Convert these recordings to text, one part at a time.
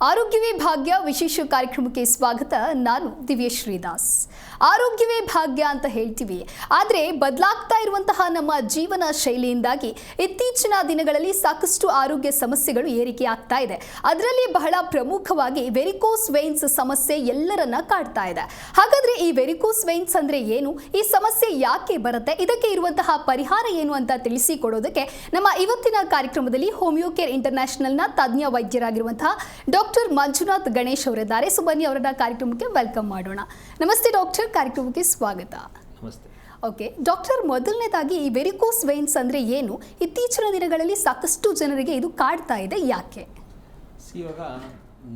ಆರೋಗ್ಯವೇ ಭಾಗ್ಯ ವಿಶೇಷ ಕಾರ್ಯಕ್ರಮಕ್ಕೆ ಸ್ವಾಗತ. ನಾನು ದಿವ್ಯಶ್ರೀ ದಾಸ್. ಆರೋಗ್ಯವೇ ಭಾಗ್ಯ ಅಂತ ಹೇಳ್ತೀವಿ, ಆದರೆ ಬದಲಾಗ್ತಾ ಇರುವಂತಹ ನಮ್ಮ ಜೀವನ ಶೈಲಿಯಿಂದಾಗಿ ಇತ್ತೀಚಿನ ದಿನಗಳಲ್ಲಿ ಸಾಕಷ್ಟು ಆರೋಗ್ಯ ಸಮಸ್ಯೆಗಳು ಏರಿಕೆ ಆಗ್ತಾ ಇದೆ. ಅದರಲ್ಲಿ ಬಹಳ ಪ್ರಮುಖವಾಗಿ ವೆರಿಕೋಸ್ ವೇನ್ಸ್ ಸಮಸ್ಯೆ ಎಲ್ಲರನ್ನ ಕಾಡ್ತಾ ಇದೆ. ಹಾಗಾದ್ರೆ ಈ ವೆರಿಕೋಸ್ ವೇನ್ಸ್ ಅಂದ್ರೆ ಏನು, ಈ ಸಮಸ್ಯೆ ಯಾಕೆ ಬರುತ್ತೆ, ಇದಕ್ಕೆ ಇರುವಂತಹ ಪರಿಹಾರ ಏನು ಅಂತ ತಿಳಿಸಿಕೊಡೋದಕ್ಕೆ ನಮ್ಮ ಇವತ್ತಿನ ಕಾರ್ಯಕ್ರಮದಲ್ಲಿ ಹೋಮಿಯೋ ಕೇರ್ ಇಂಟರ್ನ್ಯಾಷನಲ್ನ ತಜ್ಞ ವೈದ್ಯರಾಗಿರುವಂತಹ ಡಾಕ್ಟರ್ ಮಂಜುನಾಥ್ ಗಣೇಶ್ ಅವರಿದ್ದಾರೆ. ಸೊ ಬನ್ನಿ ಅವರನ್ನ ಕಾರ್ಯಕ್ರಮಕ್ಕೆ ವೆಲ್ಕಮ್ ಮಾಡೋಣ. ನಮಸ್ತೆ ಡಾಕ್ಟರ್, ಕಾರ್ಯಕ್ರಮಕ್ಕೆ ಸ್ವಾಗತ. ನಮಸ್ತೆ. ಓಕೆ ಡಾಕ್ಟರ್, ಮೊದಲನೇದಾಗಿ ಈ ವೆರಿಕೋಸ್ ವೇನ್ಸ್ ಅಂದರೆ ಏನು, ಇತ್ತೀಚಿನ ದಿನಗಳಲ್ಲಿ ಸಾಕಷ್ಟು ಜನರಿಗೆ ಇದು ಕಾಡ್ತಾ ಇದೆ, ಯಾಕೆ? ಇವಾಗ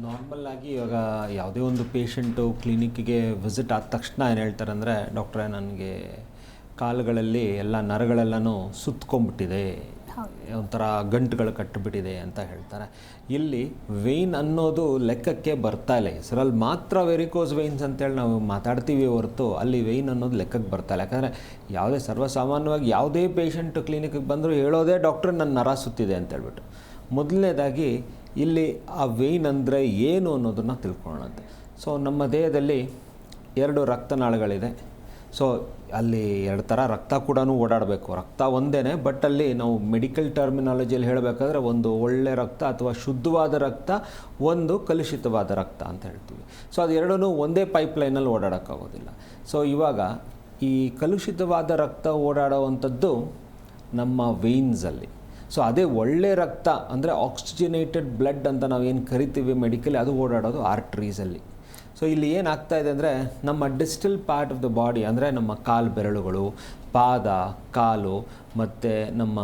ನಾರ್ಮಲ್ ಆಗಿ ಇವಾಗ ಯಾವುದೇ ಒಂದು ಪೇಷಂಟು ಕ್ಲಿನಿಕ್ಕಿಗೆ ವಿಸಿಟ್ ಆದ ತಕ್ಷಣ ಏನು ಹೇಳ್ತಾರೆ ಅಂದರೆ, ಡಾಕ್ಟ್ರೇ ನನಗೆ ಕಾಲುಗಳಲ್ಲಿ ಎಲ್ಲ ನರಗಳೆಲ್ಲನೂ ಸುತ್ಕೊಂಡ್ಬಿಟ್ಟಿದೆ, ಒಂಥರ ಗಂಟುಗಳು ಕಟ್ಟಿಬಿಟ್ಟಿದೆ ಅಂತ ಹೇಳ್ತಾರೆ. ಇಲ್ಲಿ ವೆಯ್ನ್ ಅನ್ನೋದು ಲೆಕ್ಕಕ್ಕೆ ಬರ್ತಾ ಇಲ್ಲ. ಹೆಸರಲ್ಲಿ ಮಾತ್ರ ವೆರಿಕೋಸ್ ವೆಯ್ನ್ಸ್ ಅಂತೇಳಿ ನಾವು ಮಾತಾಡ್ತೀವಿ ಹೊರತು ಅಲ್ಲಿ ವೆಯ್ನ್ ಅನ್ನೋದು ಲೆಕ್ಕಕ್ಕೆ ಬರ್ತಾ ಇಲ್ಲ. ಯಾಕಂದರೆ ಯಾವುದೇ ಸರ್ವಸಾಮಾನ್ಯವಾಗಿ ಯಾವುದೇ ಪೇಷಂಟ್ ಕ್ಲಿನಿಕ್ಗೆ ಬಂದರೂ ಹೇಳೋದೇ ಡಾಕ್ಟ್ರ್ ನನ್ನ ನರ ಸುತ್ತಿದೆ ಅಂತೇಳ್ಬಿಟ್ಟು. ಮೊದಲನೇದಾಗಿ ಇಲ್ಲಿ ಆ ವೆಯ್ನ್ ಅಂದರೆ ಏನು ಅನ್ನೋದನ್ನು ತಿಳ್ಕೊಳ್ಳೋಣಂತೆ. ಸೊ ನಮ್ಮ ದೇಹದಲ್ಲಿ 2 ರಕ್ತನಾಳಗಳಿದೆ. ಸೊ ಅಲ್ಲಿ 2 ಥರ ರಕ್ತ ಕೂಡ ಓಡಾಡಬೇಕು. ರಕ್ತ ಒಂದೇ, ಬಟ್ ಅಲ್ಲಿ ನಾವು ಮೆಡಿಕಲ್ ಟರ್ಮಿನಾಲಜಿಯಲ್ಲಿ ಹೇಳಬೇಕಾದ್ರೆ ಒಂದು ಒಳ್ಳೆ ರಕ್ತ ಅಥವಾ ಶುದ್ಧವಾದ ರಕ್ತ, ಒಂದು ಕಲುಷಿತವಾದ ರಕ್ತ ಅಂತ ಹೇಳ್ತೀವಿ. ಸೊ ಅದು ಎರಡೂ ಒಂದೇ ಪೈಪ್ಲೈನಲ್ಲಿ ಓಡಾಡೋಕ್ಕಾಗೋದಿಲ್ಲ. ಸೊ ಇವಾಗ ಈ ಕಲುಷಿತವಾದ ರಕ್ತ ಓಡಾಡೋವಂಥದ್ದು ನಮ್ಮ ವೇನ್ಸಲ್ಲಿ. ಸೊ ಅದೇ ಒಳ್ಳೆ ರಕ್ತ ಅಂದರೆ ಆಕ್ಸಿಜನೇಟೆಡ್ ಬ್ಲಡ್ ಅಂತ ನಾವೇನು ಕರಿತೀವಿ ಮೆಡಿಕಲಿ, ಅದು ಓಡಾಡೋದು ಆರ್ಟ್ರೀಸಲ್ಲಿ. ಸೊ ಇಲ್ಲಿ ಏನಾಗ್ತಾ ಇದೆ ಅಂದರೆ, ನಮ್ಮ distal part of the body ಅಂದರೆ ನಮ್ಮ ಕಾಲು ಬೆರಳುಗಳು, ಪಾದ, ಕಾಲು ಮತ್ತು ನಮ್ಮ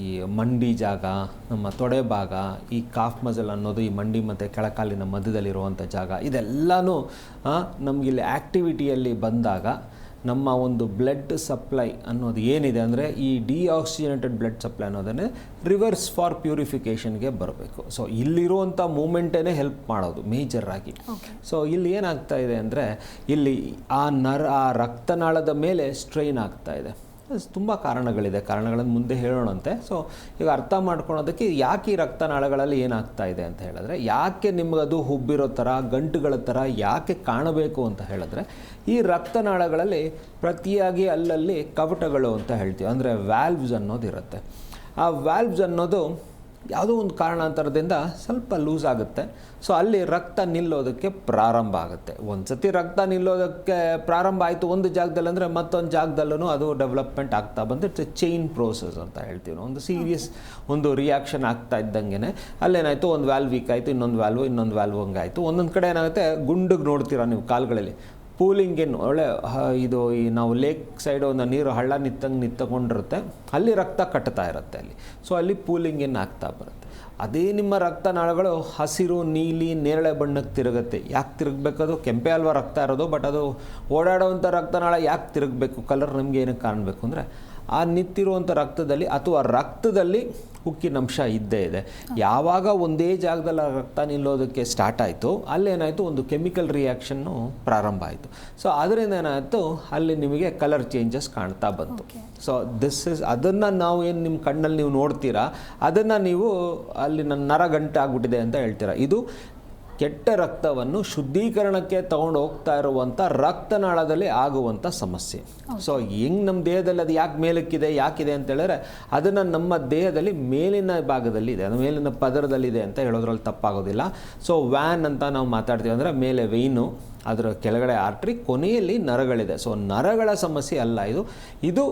ಈ ಮಂಡಿ ಜಾಗ, ನಮ್ಮ ತೊಡೆ ಭಾಗ, ಈ ಕಾಫ್ ಮಸಲ್ ಅನ್ನೋದು ಈ ಮಂಡಿ ಮತ್ತು ಕೆಳಕಾಲಿನ ಮಧ್ಯದಲ್ಲಿರುವಂಥ ಜಾಗ, ಇದೆಲ್ಲನೂ ನಮಗಿಲ್ಲಿ ಆ್ಯಕ್ಟಿವಿಟಿಯಲ್ಲಿ ಬಂದಾಗ ನಮ್ಮ ಒಂದು ಬ್ಲಡ್ ಸಪ್ಲೈ ಅನ್ನೋದು ಏನಿದೆ ಅಂದರೆ, ಈ ಡಿಆಕ್ಸಿಜನೇಟೆಡ್ ಬ್ಲಡ್ ಸಪ್ಲೈ ಅನ್ನೋದನ್ನೇ ರಿವರ್ಸ್ ಫಾರ್ ಪ್ಯೂರಿಫಿಕೇಷನ್ಗೆ ಬರಬೇಕು. ಸೊ ಇಲ್ಲಿರುವಂಥ ಮೂಮೆಂಟೇ ಹೆಲ್ಪ್ ಮಾಡೋದು ಮೇಜರಾಗಿ. ಸೊ ಇಲ್ಲಿ ಏನಾಗ್ತಾ ಇದೆ ಅಂದರೆ, ಇಲ್ಲಿ ಆ ರಕ್ತನಾಳದ ಮೇಲೆ ಸ್ಟ್ರೈನ್ ಆಗ್ತಾ ಇದೆ. ತುಂಬ ಕಾರಣಗಳಿದೆ, ಕಾರಣಗಳನ್ನು ಮುಂದೆ ಹೇಳೋಣಂತೆ. ಸೊ ಈಗ ಅರ್ಥ ಮಾಡ್ಕೊಳೋದಕ್ಕೆ ಯಾಕೆ ಈ ರಕ್ತನಾಳಗಳಲ್ಲಿ ಏನಾಗ್ತಾ ಇದೆ ಅಂತ ಹೇಳಿದ್ರೆ, ಯಾಕೆ ನಿಮಗದು ಹುಬ್ಬಿರೋ ಥರ ಗಂಟುಗಳ ಥರ ಯಾಕೆ ಕಾಣಬೇಕು ಅಂತ ಹೇಳಿದ್ರೆ, ಈ ರಕ್ತನಾಳಗಳಲ್ಲಿ ಪ್ರತಿಯಾಗಿ ಅಲ್ಲಲ್ಲಿ ಕವಟಗಳು ಅಂತ ಹೇಳ್ತೀವಿ, ಅಂದರೆ ವ್ಯಾಲ್ವ್ಸ್ ಅನ್ನೋದು ಇರುತ್ತೆ. ಆ ವ್ಯಾಲ್ವ್ಸ್ ಅನ್ನೋದು ಯಾವುದೋ ಒಂದು ಕಾರಣಾಂತರದಿಂದ ಸ್ವಲ್ಪ ಲೂಸ್ ಆಗುತ್ತೆ. ಸೊ ಅಲ್ಲಿ ರಕ್ತ ನಿಲ್ಲೋದಕ್ಕೆ ಪ್ರಾರಂಭ ಆಗುತ್ತೆ. ಒಂದು ಸತಿ ರಕ್ತ ನಿಲ್ಲೋದಕ್ಕೆ ಪ್ರಾರಂಭ ಆಯಿತು ಒಂದು ಜಾಗದಲ್ಲಿ ಅಂದರೆ, ಮತ್ತೊಂದು ಜಾಗದಲ್ಲೂ ಅದು ಡೆವಲಪ್ಮೆಂಟ್ ಆಗ್ತಾ ಬಂದು ಇಟ್ಸ್ ಎ ಚೈನ್ ಪ್ರೋಸೆಸ್ ಅಂತ ಹೇಳ್ತೀವಿ. ಒಂದು ಸೀರಿಯಸ್ ಒಂದು ರಿಯಾಕ್ಷನ್ ಆಗ್ತಾ ಇದ್ದಂಗೆ ಅಲ್ಲೇನಾಯಿತು, ಒಂದು ವ್ಯಾಲ್ವ್ ವೀಕ್ ಆಯಿತು, ಇನ್ನೊಂದು ವ್ಯಾಲ್ವ್ ಹಂಗಾಯಿತು. ಒಂದೊಂದು ಕಡೆ ಏನಾಗುತ್ತೆ, ಗುಂಡಿಗೆ ನೋಡ್ತೀರಾ ನೀವು ಕಾಲುಗಳಲ್ಲಿ ಪೂಲಿಂಗ್ ಏನು ಒಳ್ಳೆ ಇದು ಈ ನಾವು ಲೇಕ್ ಸೈಡ್ ಒಂದು ನೀರು ಹಳ್ಳ ನಿಂತಕೊಂಡಿರುತ್ತೆ, ಅಲ್ಲಿ ರಕ್ತ ಕಟ್ತಾ ಇರುತ್ತೆ ಅಲ್ಲಿ. ಸೊ ಅಲ್ಲಿ ಪೂಲಿಂಗ್ ಏನು ಆಗ್ತಾ ಬರುತ್ತೆ. ಅದೇ ನಿಮ್ಮ ರಕ್ತನಾಳಗಳು ಹಸಿರು, ನೀಲಿ, ನೇರಳೆ ಬಣ್ಣಕ್ಕೆ ತಿರುಗುತ್ತೆ. ಯಾಕೆ ತಿರುಗಬೇಕದು? ಕೆಂಪೆ ಅಲ್ವಾ ರಕ್ತ ಇರೋದು, ಬಟ್ ಅದು ಓಡಾಡೋವಂಥ ರಕ್ತನಾಳ ಯಾಕೆ ತಿರುಗಬೇಕು, ಕಲರ್ ನಮಗೆ ಏನಕ್ಕೆ ಕಾಣಬೇಕು ಅಂದರೆ, ಆ ನಿಂತಿರುವಂಥ ರಕ್ತದಲ್ಲಿ ಅಥವಾ ರಕ್ತದಲ್ಲಿ ಉಕ್ಕಿನಂಶ ಇದ್ದೇ ಇದೆ. ಯಾವಾಗ ಒಂದೇ ಜಾಗದಲ್ಲಿ ರಕ್ತ ನಿಲ್ಲೋದಕ್ಕೆ ಸ್ಟಾರ್ಟ್ ಆಯಿತು, ಅಲ್ಲೇನಾಯಿತು, ಒಂದು ಕೆಮಿಕಲ್ ರಿಯಾಕ್ಷನ್ನು ಪ್ರಾರಂಭ ಆಯಿತು. ಸೊ ಅದರಿಂದ ಏನಾಯಿತು, ಅಲ್ಲಿ ನಿಮಗೆ ಕಲರ್ ಚೇಂಜಸ್ ಕಾಣ್ತಾ ಬಂತು. ಸೊ ಅದನ್ನು ನಾವು ಏನು ನಿಮ್ಮ ಕಣ್ಣಲ್ಲಿ ನೀವು ನೋಡ್ತೀರಾ, ಅದನ್ನು ನೀವು ಅಲ್ಲಿ ನನ್ನ ನರ ಗಂಟೆ ಆಗ್ಬಿಟ್ಟಿದೆ ಅಂತ ಹೇಳ್ತೀರಾ. ಇದು ಕೆಟ್ಟ ರಕ್ತವನ್ನು ಶುದ್ಧೀಕರಣಕ್ಕೆ ತಗೊಂಡು ಹೋಗ್ತಾ ಇರುವಂಥ ರಕ್ತನಾಳದಲ್ಲಿ ಆಗುವಂಥ ಸಮಸ್ಯೆ. ಸೊ ಹೆಂಗೆ ನಮ್ಮ ದೇಹದಲ್ಲಿ ಅದು ಯಾಕೆ ಮೇಲಕ್ಕಿದೆ, ಯಾಕಿದೆ ಅಂತ ಹೇಳಿದ್ರೆ, ಅದನ್ನು ನಮ್ಮ ದೇಹದಲ್ಲಿ ಮೇಲಿನ ಭಾಗದಲ್ಲಿ ಇದೆ, ಅದು ಮೇಲಿನ ಪದರದಲ್ಲಿದೆ ಅಂತ ಹೇಳೋದ್ರಲ್ಲಿ ತಪ್ಪಾಗೋದಿಲ್ಲ. ಸೊ ವ್ಯಾನ್ ಅಂತ ನಾವು ಮಾತಾಡ್ತೀವಿ ಅಂದರೆ, ಮೇಲೆ ವೆಯ್ನು, ಅದರ ಕೆಳಗಡೆ ಆರ್ಟ್ರಿ, ಕೊನೆಯಲ್ಲಿ ನರಗಳಿದೆ. ಸೊ ನರಗಳ ಸಮಸ್ಯೆ ಅಲ್ಲ ಇದು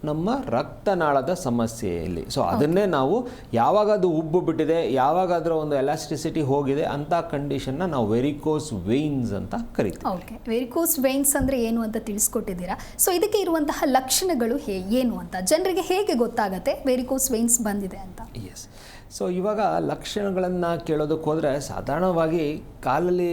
ನಮ್ಮ ರಕ್ತನಾಳದ ಸಮಸ್ಯೆಯಲ್ಲಿ. ಸೊ ಅದನ್ನೇ ನಾವು ಯಾವಾಗ ಅದು ಉಬ್ಬು ಬಿಟ್ಟಿದೆ, ಯಾವಾಗ ಅದರ ಒಂದು ಎಲಾಸ್ಟಿಸಿಟಿ ಹೋಗಿದೆ ಅಂತ ಕಂಡೀಷನ್ನ ನಾವು ವೆರಿಕೋಸ್ ವೇನ್ಸ್ ಅಂತ ಕರಿತೀವಿ. ಓಕೆ, ವೆರಿಕೋಸ್ ವೇನ್ಸ್ ಅಂದರೆ ಏನು ಅಂತ ತಿಳಿಸ್ಕೊಟ್ಟಿದ್ದೀರಾ. ಸೊ ಇದಕ್ಕೆ ಇರುವಂತಹ ಲಕ್ಷಣಗಳು ಏನು ಅಂತ ಜನರಿಗೆ ಹೇಗೆ ಗೊತ್ತಾಗುತ್ತೆ ವೆರಿಕೋಸ್ ವೇನ್ಸ್ ಬಂದಿದೆ ಅಂತ? ಎಸ್. ಸೊ ಇವಾಗ ಲಕ್ಷಣಗಳನ್ನು ಕೇಳೋದಕ್ಕೆ ಹೋದರೆ, ಸಾಧಾರಣವಾಗಿ ಕಾಲಲ್ಲಿ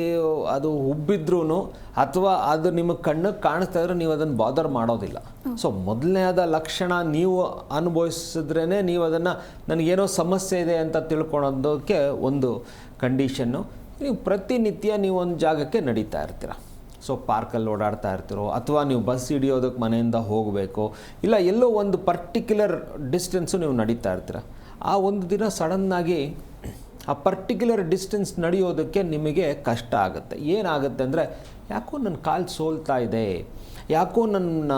ಅದು ಉಬ್ಬಿದ್ರೂ ಅಥವಾ ಅದು ನಿಮಗೆ ಕಣ್ಣಿಗೆ ಕಾಣಿಸ್ತಾ ಇದ್ರೆ ನೀವು ಅದನ್ನು ಬಾದರ್ ಮಾಡೋದಿಲ್ಲ. ಸೊ ಮೊದಲನೇದ ಲಕ್ಷಣ ನೀವು ಅನುಭವಿಸಿದ್ರೇ ನೀವು ಅದನ್ನು ನನಗೇನೋ ಸಮಸ್ಯೆ ಇದೆ ಅಂತ ತಿಳ್ಕೊಳೋದಕ್ಕೆ ಒಂದು ಕಂಡೀಷನ್ನು. ನೀವು ಪ್ರತಿನಿತ್ಯ ನೀವು ಒಂದು ಜಾಗಕ್ಕೆ ನಡೀತಾ ಇರ್ತೀರ. ಸೊ ಪಾರ್ಕಲ್ಲಿ ಓಡಾಡ್ತಾ ಇರ್ತೀರೋ, ಅಥವಾ ನೀವು ಬಸ್ ಹಿಡಿಯೋದಕ್ಕೆ ಮನೆಯಿಂದ ಹೋಗಬೇಕು, ಇಲ್ಲ ಎಲ್ಲೋ ಒಂದು ಪರ್ಟಿಕ್ಯುಲರ್ ಡಿಸ್ಟೆನ್ಸು ನೀವು ನಡೀತಾ ಇರ್ತೀರ. ಆ ಒಂದು ದಿನ ಸಡನ್ನಾಗಿ ಆ ಪರ್ಟಿಕ್ಯುಲರ್ ಡಿಸ್ಟೆನ್ಸ್ ನಡೆಯೋದಕ್ಕೆ ನಿಮಗೆ ಕಷ್ಟ ಆಗುತ್ತೆ. ಏನಾಗುತ್ತೆ ಅಂದರೆ ಯಾಕೋ ನನ್ನ ಕಾಲು ಸೋಲ್ತಾ ಇದೆ, ಯಾಕೋ ನನ್ನ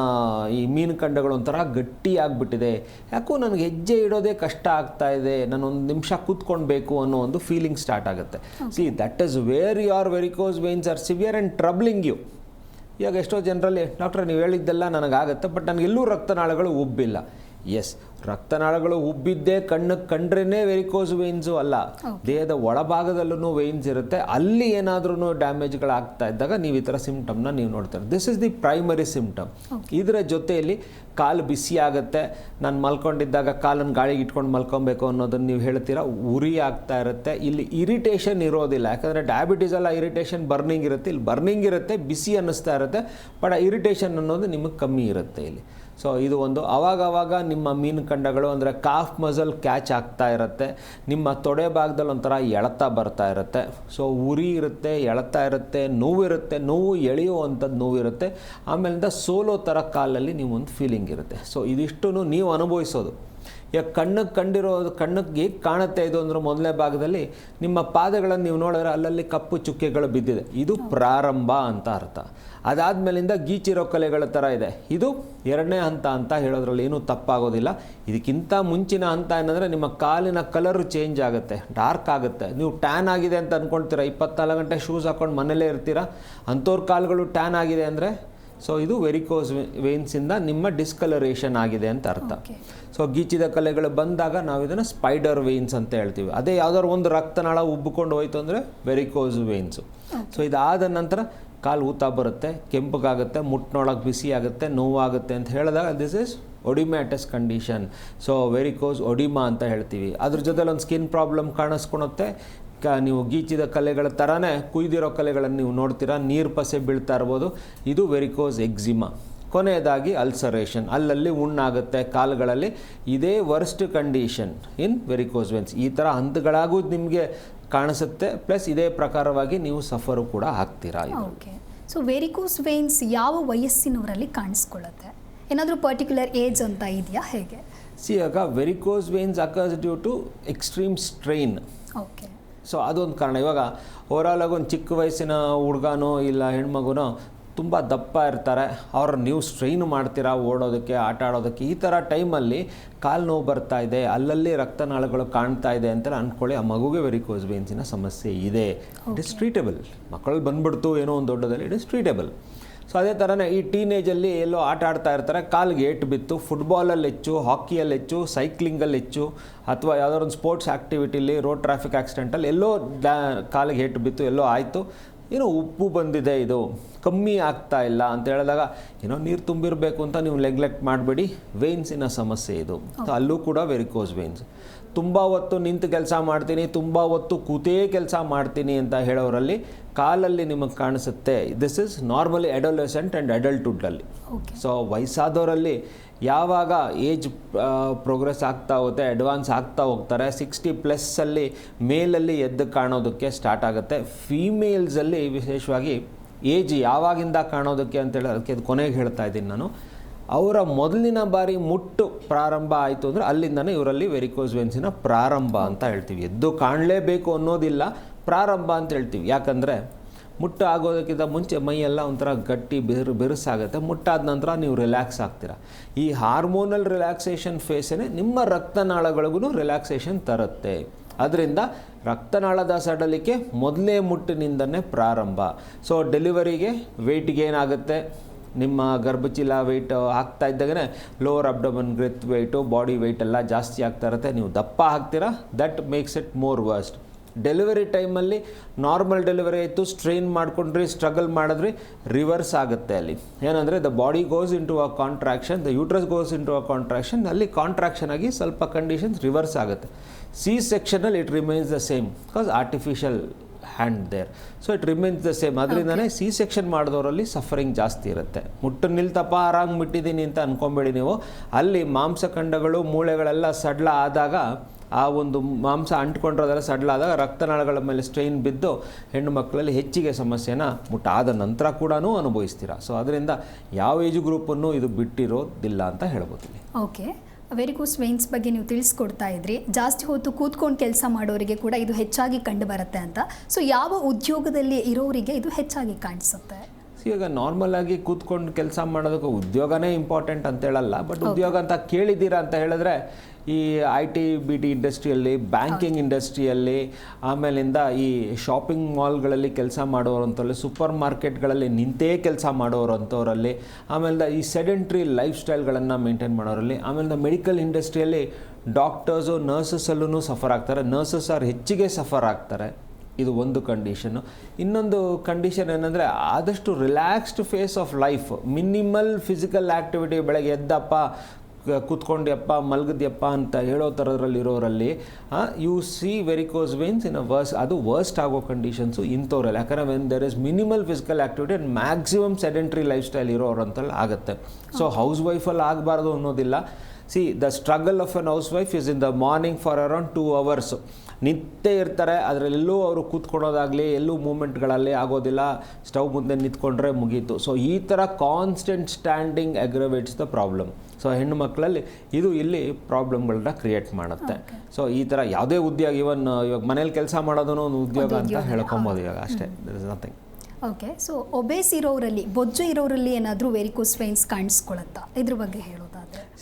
ಈ ಮೀನು ಖಂಡಗಳು ಒಂಥರ ಗಟ್ಟಿಯಾಗಿಬಿಟ್ಟಿದೆ, ಯಾಕೋ ನನಗೆ ಹೆಜ್ಜೆ ಇಡೋದೇ ಕಷ್ಟ ಆಗ್ತಾ ಇದೆ, ನಾನು ಒಂದು ನಿಮಿಷ ಕೂತ್ಕೊಳ್ಬೇಕು ಅನ್ನೋ ಒಂದು ಫೀಲಿಂಗ್ ಸ್ಟಾರ್ಟ್ ಆಗುತ್ತೆ. See that is where your varicose veins are severe and troubling you. ಇವಾಗ ಎಷ್ಟೋ ಜನರಲ್ಲಿ ಡಾಕ್ಟ್ರೆ ನೀವು ಹೇಳಿದ್ದೆಲ್ಲ ನನಗಾಗುತ್ತೆ, ಬಟ್ ನನಗೆಲ್ಲೂ ರಕ್ತನಾಳಗಳು ಉಬ್ಬಿಲ್ಲ. ಎಸ್, ರಕ್ತನಾಳಗಳು ಉಬ್ಬಿದ್ದೇ ಕಣ್ಣಿಗೆ ಕಂಡ್ರೇ ವೆರಿಕೋಸ್ ವೇನ್ಸು ಅಲ್ಲ, ದೇಹದ ಒಳಭಾಗದಲ್ಲೂ ವೇನ್ಸ್ ಇರುತ್ತೆ. ಅಲ್ಲಿ ಏನಾದ್ರೂ ಡ್ಯಾಮೇಜ್ಗಳಾಗ್ತಾ ಇದ್ದಾಗ ನೀವು ಈ ಥರ ಸಿಮ್ಟಮ್ನ ನೀವು ನೋಡ್ತಾರೆ. This is the primary symptom. ಇದರ ಜೊತೆಯಲ್ಲಿ ಕಾಲು ಬಿಸಿ ಆಗುತ್ತೆ, ನಾನು ಮಲ್ಕೊಂಡಿದ್ದಾಗ ಕಾಲನ್ನು ಗಾಳಿಗೆ ಇಟ್ಕೊಂಡು ಮಲ್ಕೊಬೇಕು ಅನ್ನೋದನ್ನು ನೀವು ಹೇಳ್ತೀರಾ, ಉರಿ ಆಗ್ತಾ ಇರುತ್ತೆ. ಇಲ್ಲಿ ಇರಿಟೇಷನ್ ಇರೋದಿಲ್ಲ, ಯಾಕಂದರೆ ಡಯಾಬಿಟೀಸ್ ಎಲ್ಲ ಇರಿಟೇಷನ್ ಬರ್ನಿಂಗ್ ಇರುತ್ತೆ, ಇಲ್ಲಿ ಬರ್ನಿಂಗ್ ಇರುತ್ತೆ, ಬಿಸಿ ಅನ್ನಿಸ್ತಾ ಇರುತ್ತೆ, ಬಟ್ ಆ ಇರಿಟೇಷನ್ ಅನ್ನೋದು ನಿಮಗೆ ಕಮ್ಮಿ ಇರುತ್ತೆ ಇಲ್ಲಿ. ಸೊ ಇದು ಒಂದು. ಆವಾಗವಾಗ ನಿಮ್ಮ ಮೀನು ಖಂಡಗಳು ಅಂದರೆ ಕಾಫ್ ಮಸಲ್ ಕ್ಯಾಚ್ ಆಗ್ತಾ ಇರುತ್ತೆ, ನಿಮ್ಮ ತೊಡೆ ಭಾಗದಲ್ಲಿ ಒಂಥರ ಎಳೆತ ಬರ್ತಾ ಇರುತ್ತೆ. ಸೊ ಉರಿ ಇರುತ್ತೆ, ಎಳೆತ ಇರುತ್ತೆ, ನೋವಿರುತ್ತೆ, ನೋವು ಎಳೆಯುವಂಥದ್ದು ನೋವಿರುತ್ತೆ. ಆಮೇಲಿಂದ ಸೋಲೋ ಥರ ಕಾಲಲ್ಲಿ ನೀವು ಒಂದು ಫೀಲಿಂಗ್ ಇರುತ್ತೆ. ಸೊ ಇದಿಷ್ಟು ನೀವು ಅನುಭವಿಸೋದು. ಈಗ ಕಣ್ಣಿಗೆ ಹೇಗೆ ಕಾಣುತ್ತೆ ಇದು ಅಂದ್ರೆ ಮೊದಲನೇ ಭಾಗದಲ್ಲಿ ನಿಮ್ಮ ಪಾದಗಳನ್ನು ನೀವು ನೋಡಿದ್ರೆ ಅಲ್ಲಲ್ಲಿ ಕಪ್ಪು ಚುಕ್ಕೆಗಳು ಬಿದ್ದಿದೆ, ಇದು ಪ್ರಾರಂಭ ಅಂತ ಅರ್ಥ. ಅದಾದಮೇಲಿಂದ ಗೀಚಿರೋ ಕಲೆಗಳ ಥರ ಇದೆ, ಇದು ಎರಡನೇ ಹಂತ ಅಂತ ಹೇಳೋದ್ರಲ್ಲಿ ಏನೂ ತಪ್ಪಾಗೋದಿಲ್ಲ. ಇದಕ್ಕಿಂತ ಮುಂಚಿನ ಹಂತ ಏನಂದರೆ ನಿಮ್ಮ ಕಾಲಿನ ಕಲರು ಚೇಂಜ್ ಆಗುತ್ತೆ, ಡಾರ್ಕ್ ಆಗುತ್ತೆ. ನೀವು ಟ್ಯಾನ್ ಆಗಿದೆ ಅಂತ ಅಂದ್ಕೊಳ್ತೀರಾ, 24 ಗಂಟೆ ಶೂಸ್ ಹಾಕ್ಕೊಂಡು ಮನೇಲೇ ಇರ್ತೀರಾ, ಅಂಥವ್ರ ಕಾಲುಗಳು ಟ್ಯಾನ್ ಆಗಿದೆ ಅಂದರೆ ಸೊ ಇದು ವೆರಿಕೋಸ್ ವೇನ್ಸಿಂದ ನಿಮ್ಮ ಡಿಸ್ಕಲರೇಷನ್ ಆಗಿದೆ ಅಂತ ಅರ್ಥ. ಸೊ ಗೀಚಿದ ಕಲೆಗಳು ಬಂದಾಗ ನಾವು ಇದನ್ನು ಸ್ಪೈಡರ್ ವೇನ್ಸ್ ಅಂತ ಹೇಳ್ತೀವಿ. ಅದೇ ಯಾವ್ದಾದ್ರು ಒಂದು ರಕ್ತನಾಳ ಉಬ್ಬಿಕೊಂಡು ಹೋಯ್ತು ಅಂದರೆ ವೆರಿಕೋಸ್ ವೇನ್ಸು. ಸೊ ಇದಾದ ನಂತರ ಕಾಲು ಊತ ಬರುತ್ತೆ, ಕೆಂಪಗಾಗುತ್ತೆ, ಮುಟ್ಟಿನೊಳಗೆ ಬಿಸಿ ಆಗುತ್ತೆ, ನೋವಾಗುತ್ತೆ ಅಂತ ಹೇಳಿದಾಗ this is oedematous condition. So varicose oedema ಅಂತ ಹೇಳ್ತೀವಿ. ಅದ್ರ ಜೊತೆಲಿ ಒಂದು ಸ್ಕಿನ್ ಪ್ರಾಬ್ಲಮ್ ಕಾಣಿಸ್ಕೊಳುತ್ತೆ. ನೀವು ಗೀಚಿದ ಕಲೆಗಳ ಥರನೇ ಕುಯ್ದಿರೋ ಕಲೆಗಳನ್ನು ನೀವು ನೋಡ್ತೀರಾ, ನೀರು ಪಸೆ ಬೀಳ್ತಾ ಇರ್ಬೋದು, ಇದು ವೆರಿಕೋಸ್ ಎಕ್ಸಿಮಾ. ಕೊನೆಯದಾಗಿ ಅಲ್ಸರೇಷನ್, ಅಲ್ಲಲ್ಲಿ ಹುಣ್ಣಾಗುತ್ತೆ ಕಾಲುಗಳಲ್ಲಿ. ಇದೇ worst condition in varicose veins. ಈ ಥರ ಹಂತಗಳಾಗೂ ನಿಮಗೆ ಕಾಣಿಸುತ್ತೆ, ಪ್ಲಸ್ ಇದೇ ಪ್ರಕಾರವಾಗಿ ನೀವು ಸಫರು ಕೂಡ ಆಗ್ತೀರಾ. ಓಕೆ. ಸೊ ವೆರಿಕೋಸ್ ವೇನ್ಸ್ ಯಾವ ವಯಸ್ಸಿನವರಲ್ಲಿ ಕಾಣಿಸ್ಕೊಳ್ಳುತ್ತೆ? ಏನಾದರೂ ಪರ್ಟಿಕ್ಯುಲರ್ ಏಜ್ ಅಂತ ಇದೆಯಾ, ಹೇಗೆ? ಆಗ varicose veins occurs due to extreme strain. Okay. So ಅದೊಂದು ಕಾರಣ. ಇವಾಗ ಓವರಾಲ್ ಆಗಿ ಒಂದು ಚಿಕ್ಕ ವಯಸ್ಸಿನ ಹುಡುಗನೋ ಇಲ್ಲ ಹೆಣ್ಮಗುನೋ ತುಂಬ ದಪ್ಪ ಇರ್ತಾರೆ, ಅವ್ರು ನೀವು ಸ್ಟ್ರೈನ್ ಮಾಡ್ತೀರಾ ಓಡೋದಕ್ಕೆ, ಆಟ ಆಡೋದಕ್ಕೆ. ಈ ಥರ ಟೈಮಲ್ಲಿ ಕಾಲು ನೋವು ಬರ್ತಾ ಇದೆ, ಅಲ್ಲಲ್ಲಿ ರಕ್ತನಾಳಗಳು ಕಾಣ್ತಾ ಇದೆ ಅಂತ ಅಂದ್ಕೊಳ್ಳಿ, ಆ ಮಗುಗೆ ವೆರಿಕೋಸ್ ವೇನ್ಸಿನ ಸಮಸ್ಯೆ ಇದೆ. It is treatable. ಮಕ್ಕಳು ಬಂದ್ಬಿಡ್ತು ಏನೋ ಒಂದು ದೊಡ್ಡದಲ್ಲಿ, ಇಟ್ ಇಸ್ ಟ್ರೀಟೇಬಲ್. ಸೊ ಅದೇ ಥರನೇ ಈ ಟೀನೇಜಲ್ಲಿ ಎಲ್ಲೋ ಆಟ ಆಡ್ತಾ ಇರ್ತಾರೆ, ಕಾಲಿಗೆ ಏಟು ಬಿತ್ತು, ಫುಟ್ಬಾಲಲ್ಲಿ ಹೆಚ್ಚು, ಹಾಕಿಯಲ್ಲಿ ಹೆಚ್ಚು, ಸೈಕ್ಲಿಂಗಲ್ಲಿ ಹೆಚ್ಚು, ಅಥವಾ ಯಾವುದಾದ್ರು ಒಂದು ಸ್ಪೋರ್ಟ್ಸ್ ಆ್ಯಕ್ಟಿವಿಟಿಲಿ, ರೋಡ್ ಟ್ರಾಫಿಕ್ ಆಕ್ಸಿಡೆಂಟಲ್ಲಿ ಎಲ್ಲೋ ಕಾಲಿಗೆ ಏಟು ಬಿತ್ತು, ಎಲ್ಲೋ ಆಯಿತು, ಏನೋ ಉಪ್ಪು ಬಂದಿದೆ, ಇದು ಕಮ್ಮಿ ಆಗ್ತಾ ಇಲ್ಲ ಅಂತ ಹೇಳಿದಾಗ ಏನೋ ನೀರು ತುಂಬಿರಬೇಕು ಅಂತ ನೀವು ನೆಗ್ಲೆಕ್ಟ್ ಮಾಡಬೇಡಿ, ವೇನ್ಸಿನ ಸಮಸ್ಯೆ ಇದು. ಅಲ್ಲೂ ಕೂಡ ವೆರಿಕೋಸ್ ವೇನ್ಸ್. ತುಂಬ ಹೊತ್ತು ನಿಂತು ಕೆಲಸ ಮಾಡ್ತೀನಿ, ತುಂಬ ಹೊತ್ತು ಕೂತೇ ಕೆಲಸ ಮಾಡ್ತೀನಿ ಅಂತ ಹೇಳೋರಲ್ಲಿ ಕಾಲಲ್ಲಿ ನಿಮಗೆ ಕಾಣಿಸುತ್ತೆ. This is normally adolescent and ಅಡಲ್ಟ್ಹುಡ್ಡಲ್ಲಿ. ಸೊ ವಯಸ್ಸಾದವರಲ್ಲಿ ಯಾವಾಗ ಏಜ್ ಪ್ರೋಗ್ರೆಸ್ ಆಗ್ತಾ ಹೋಗುತ್ತೆ, ಅಡ್ವಾನ್ಸ್ ಆಗ್ತಾ ಹೋಗ್ತಾರೆ, 60+ ಮೇಲಲ್ಲಿ ಎದ್ದು ಕಾಣೋದಕ್ಕೆ ಸ್ಟಾರ್ಟ್ ಆಗುತ್ತೆ. ಫೀಮೇಲ್ಸಲ್ಲಿ ವಿಶೇಷವಾಗಿ ಏಜ್ ಯಾವಾಗಿಂದ ಕಾಣೋದಕ್ಕೆ ಅಂತೇಳಿ ಅದಕ್ಕೆ ಅದು ಕೊನೆಗೆ ಹೇಳ್ತಾ ಇದ್ದೀನಿ ನಾನು. ಅವರ ಮೊದಲಿನ ಬಾರಿ ಮುಟ್ಟು ಪ್ರಾರಂಭ ಆಯಿತು ಅಂದರೆ ಅಲ್ಲಿಂದನೇ ಇವರಲ್ಲಿ ವೆರಿಕೋಸ್ ವೇನ್ಸಿನ ಪ್ರಾರಂಭ ಅಂತ ಹೇಳ್ತೀವಿ. ಎದ್ದು ಕಾಣಲೇಬೇಕು ಅನ್ನೋದಿಲ್ಲ, ಪ್ರಾರಂಭ ಅಂತ ಹೇಳ್ತೀವಿ. ಯಾಕಂದರೆ ಮುಟ್ಟು ಆಗೋದಕ್ಕಿಂತ ಮುಂಚೆ ಮೈಯೆಲ್ಲ ಒಂಥರ ಗಟ್ಟಿ ಬೆರುಸಾಗುತ್ತೆ, ಮುಟ್ಟಾದ ನಂತರ ನೀವು ರಿಲ್ಯಾಕ್ಸ್ ಆಗ್ತೀರ. ಈ ಹಾರ್ಮೋನಲ್ ರಿಲ್ಯಾಕ್ಸೇಷನ್ ಫೇಸೇ ನಿಮ್ಮ ರಕ್ತನಾಳಗಳಿಗೂ ರಿಲ್ಯಾಕ್ಸೇಷನ್ ತರುತ್ತೆ. ಅದರಿಂದ ರಕ್ತನಾಳದ ಸಡಲಿಕೆ ಮೊದಲೇ ಮುಟ್ಟಿನಿಂದನೇ ಪ್ರಾರಂಭ. ಸೊ ಡೆಲಿವರಿಗೆ ವೆಯ್ಟ್ ಗೇನ್ ಆಗುತ್ತೆ, ನಿಮ್ಮ ಗರ್ಭಚೀಲ ವೆಯ್ಟ್ ಆಗ್ತಾ ಇದ್ದಾಗನೇ lower abdomen girth weight, body weight ಎಲ್ಲ ಜಾಸ್ತಿ ಆಗ್ತಾ ಇರುತ್ತೆ, ನೀವು ದಪ್ಪ ಆಗ್ತೀರಾ. That makes it more worst. Delivery ಟೈಮಲ್ಲಿ ನಾರ್ಮಲ್ ಡೆಲಿವರಿ ಆಯಿತು, ಸ್ಟ್ರೈನ್ ಮಾಡ್ಕೊಂಡ್ರಿ, ಸ್ಟ್ರಗಲ್ ಮಾಡಿದ್ರಿ, ರಿವರ್ಸ್ ಆಗುತ್ತೆ. ಅಲ್ಲಿ ಏನಂದರೆ the body goes into a contraction, the uterus goes into a contraction, ಅಲ್ಲಿ ಕಾಂಟ್ರಾಕ್ಷನ್ ಆಗಿ ಸ್ವಲ್ಪ ಕಂಡೀಷನ್ಸ್ ರಿವರ್ಸ್ ಆಗುತ್ತೆ. ಸಿ ಸೆಕ್ಷನಲ್ಲಿ it remains the same because artificial hand there. So it remains the same. ಅದರಿಂದನೇ C section ಮಾಡಿದವರಲ್ಲಿ suffering ಜಾಸ್ತಿ ಇರುತ್ತೆ. ಮುಟ್ಟು ನಿಲ್ತಪ್ಪ ಆರಾಮ್ ಬಿಟ್ಟಿದ್ದೀನಿ ಅಂತ ಅಂದ್ಕೊಂಬೇಡಿ ನೀವು. ಅಲ್ಲಿ ಮಾಂಸಖಂಡಗಳು ಮೂಳೆಗಳೆಲ್ಲ ಸಡ್ಲ ಆದಾಗ, ಆ ಒಂದು ಮಾಂಸ ಅಂಟ್ಕೊಂಡಿರೋದೆಲ್ಲ ಸಡ್ಲಾದಾಗ ರಕ್ತನಾಳಗಳ ಮೇಲೆ ಸ್ಟ್ರೈನ್ ಬಿದ್ದು ಹೆಣ್ಣು ಮಕ್ಕಳಲ್ಲಿ ಹೆಚ್ಚಿಗೆ ಸಮಸ್ಯೆನ ಮುಟ್ಟಾದ ನಂತರ ಕೂಡ ಅನುಭವಿಸ್ತೀರಾ. ಸೊ ಅದರಿಂದ ಯಾವ ಏಜ್ ಗ್ರೂಪನ್ನು ಇದು ಬಿಟ್ಟಿರೋದಿಲ್ಲ ಅಂತ ಹೇಳ್ಬೋದು ಇಲ್ಲಿ. ಓಕೆ. ವೆರಿಕೋಸ್ ವೇನ್ಸ್ ಬಗ್ಗೆ ನೀವು ತಿಳಿಸ್ಕೊಡ್ತಾ ಇದ್ರಿ, ಜಾಸ್ತಿ ಹೊತ್ತು ಕೂತ್ಕೊಂಡು ಕೆಲಸ ಮಾಡೋರಿಗೆ ಕೂಡ ಇದು ಹೆಚ್ಚಾಗಿ ಕಂಡು ಬರುತ್ತೆ ಅಂತ. ಸೊ ಯಾವ ಉದ್ಯೋಗದಲ್ಲಿ ಇರೋರಿಗೆ ಇದು ಹೆಚ್ಚಾಗಿ ಕಾಣಿಸುತ್ತೆ? ಇವಾಗ ನಾರ್ಮಲ್ ಆಗಿ ಕೂತ್ಕೊಂಡು ಕೆಲಸ ಮಾಡೋದಕ್ಕೆ ಉದ್ಯೋಗನೇ ಇಂಪಾರ್ಟೆಂಟ್ ಅಂತ ಹೇಳಲ್ಲ, ಬಟ್ ಉದ್ಯೋಗ ಅಂತ ಕೇಳಿದ್ದೀರಾ ಅಂತ ಹೇಳಿದ್ರೆ ಈ IT BT ಇಂಡಸ್ಟ್ರಿಯಲ್ಲಿ, ಬ್ಯಾಂಕಿಂಗ್ ಇಂಡಸ್ಟ್ರಿಯಲ್ಲಿ, ಆಮೇಲಿಂದ ಈ ಶಾಪಿಂಗ್ ಮಾಲ್ಗಳಲ್ಲಿ ಕೆಲಸ ಮಾಡೋರಂಥವ್ರಲ್ಲಿ, ಸೂಪರ್ ಮಾರ್ಕೆಟ್ಗಳಲ್ಲಿ ನಿಂತೇ ಕೆಲಸ ಮಾಡೋರಂಥವರಲ್ಲಿ, ಆಮೇಲೆ ಈ ಸೆಡೆಂಟ್ರಿ ಲೈಫ್ ಸ್ಟೈಲ್ಗಳನ್ನು ಮೇಂಟೈನ್ ಮಾಡೋರಲ್ಲಿ, ಆಮೇಲೆ ಮೆಡಿಕಲ್ ಇಂಡಸ್ಟ್ರಿಯಲ್ಲಿ ಡಾಕ್ಟರ್ಸು ನರ್ಸಸಲ್ಲೂ ಸಫರ್ ಆಗ್ತಾರೆ. ನರ್ಸಸ್ ಹೆಚ್ಚಿಗೆ ಸಫರ್ ಆಗ್ತಾರೆ. ಇದು ಒಂದು ಕಂಡೀಷನ್ನು. ಇನ್ನೊಂದು ಕಂಡೀಷನ್ ಏನಂದರೆ ಆದಷ್ಟು relaxed phase of life, minimal physical activity, ಬೆಳಗ್ಗೆ ಎದ್ದಪ್ಪ ಕೂತ್ಕೊಂಡ್ಯಪ್ಪ ಮಲಗಿದ್ಯಪ್ಪ ಅಂತ ಹೇಳೋ ಥರದ್ರಲ್ಲಿರೋರಲ್ಲಿ you see varicose veins in ಅದು ವರ್ಸ್ಟ್ ಆಗೋ ಕಂಡೀಷನ್ಸು ಇಂಥವ್ರಲ್ಲಿ. ಯಾಕಂದರೆ when there is minimal physical activity and maximum sedentary life style ಇರೋರಂತಲ್ಲಿ ಆಗುತ್ತೆ. ಸೊ ಹೌಸ್ ವೈಫಲ್ಲಿ ಆಗಬಾರ್ದು ಅನ್ನೋದಿಲ್ಲ. C the struggle of N house wife is in the morning for around 2 hours. ನಿಂತೇ ಇರ್ತಾರೆ, ಅದರಲ್ಲೆಲ್ಲೂ ಅವರು ಕೂತ್ಕೊಳ್ಳೋದಾಗಲಿ ಎಲ್ಲೂ ಮೂಮೆಂಟ್ಗಳಲ್ಲಿ ಆಗೋದಿಲ್ಲ. ಸ್ಟವ್ ಮುಂದೆ ನಿಂತ್ಕೊಂಡ್ರೆ ಮುಗೀತು. ಸೊ ಈ ಥರ constant standing aggravates the problem. So ಹೆಣ್ಣು ಮಕ್ಕಳಲ್ಲಿ ಇದು ಇಲ್ಲಿ ಪ್ರಾಬ್ಲಮ್ಗಳನ್ನ ಕ್ರಿಯೇಟ್ ಮಾಡುತ್ತೆ. ಸೊ ಈ ಥರ ಯಾವುದೇ ಉದ್ಯೋಗ, ಇವಾಗ ಮನೇಲಿ ಕೆಲಸ ಮಾಡೋದೂ ಒಂದು ಉದ್ಯೋಗ ಅಂತ ಹೇಳ್ಕೊಬೋದು ಇವಾಗ ಅಷ್ಟೇ. There is nothing. Okay. So obese ಇರೋರಲ್ಲಿ, ಬೊಜ್ಜು ಇರೋರಲ್ಲಿ ಏನಾದರೂ ವೆರಿಕೋಸ್ ವೇನ್ಸ್ ಕಾಣಿಸ್ಕೊಳತ್ತಾ? ಇದ್ರ ಬಗ್ಗೆ ಹೇಳೋದಾದರೆ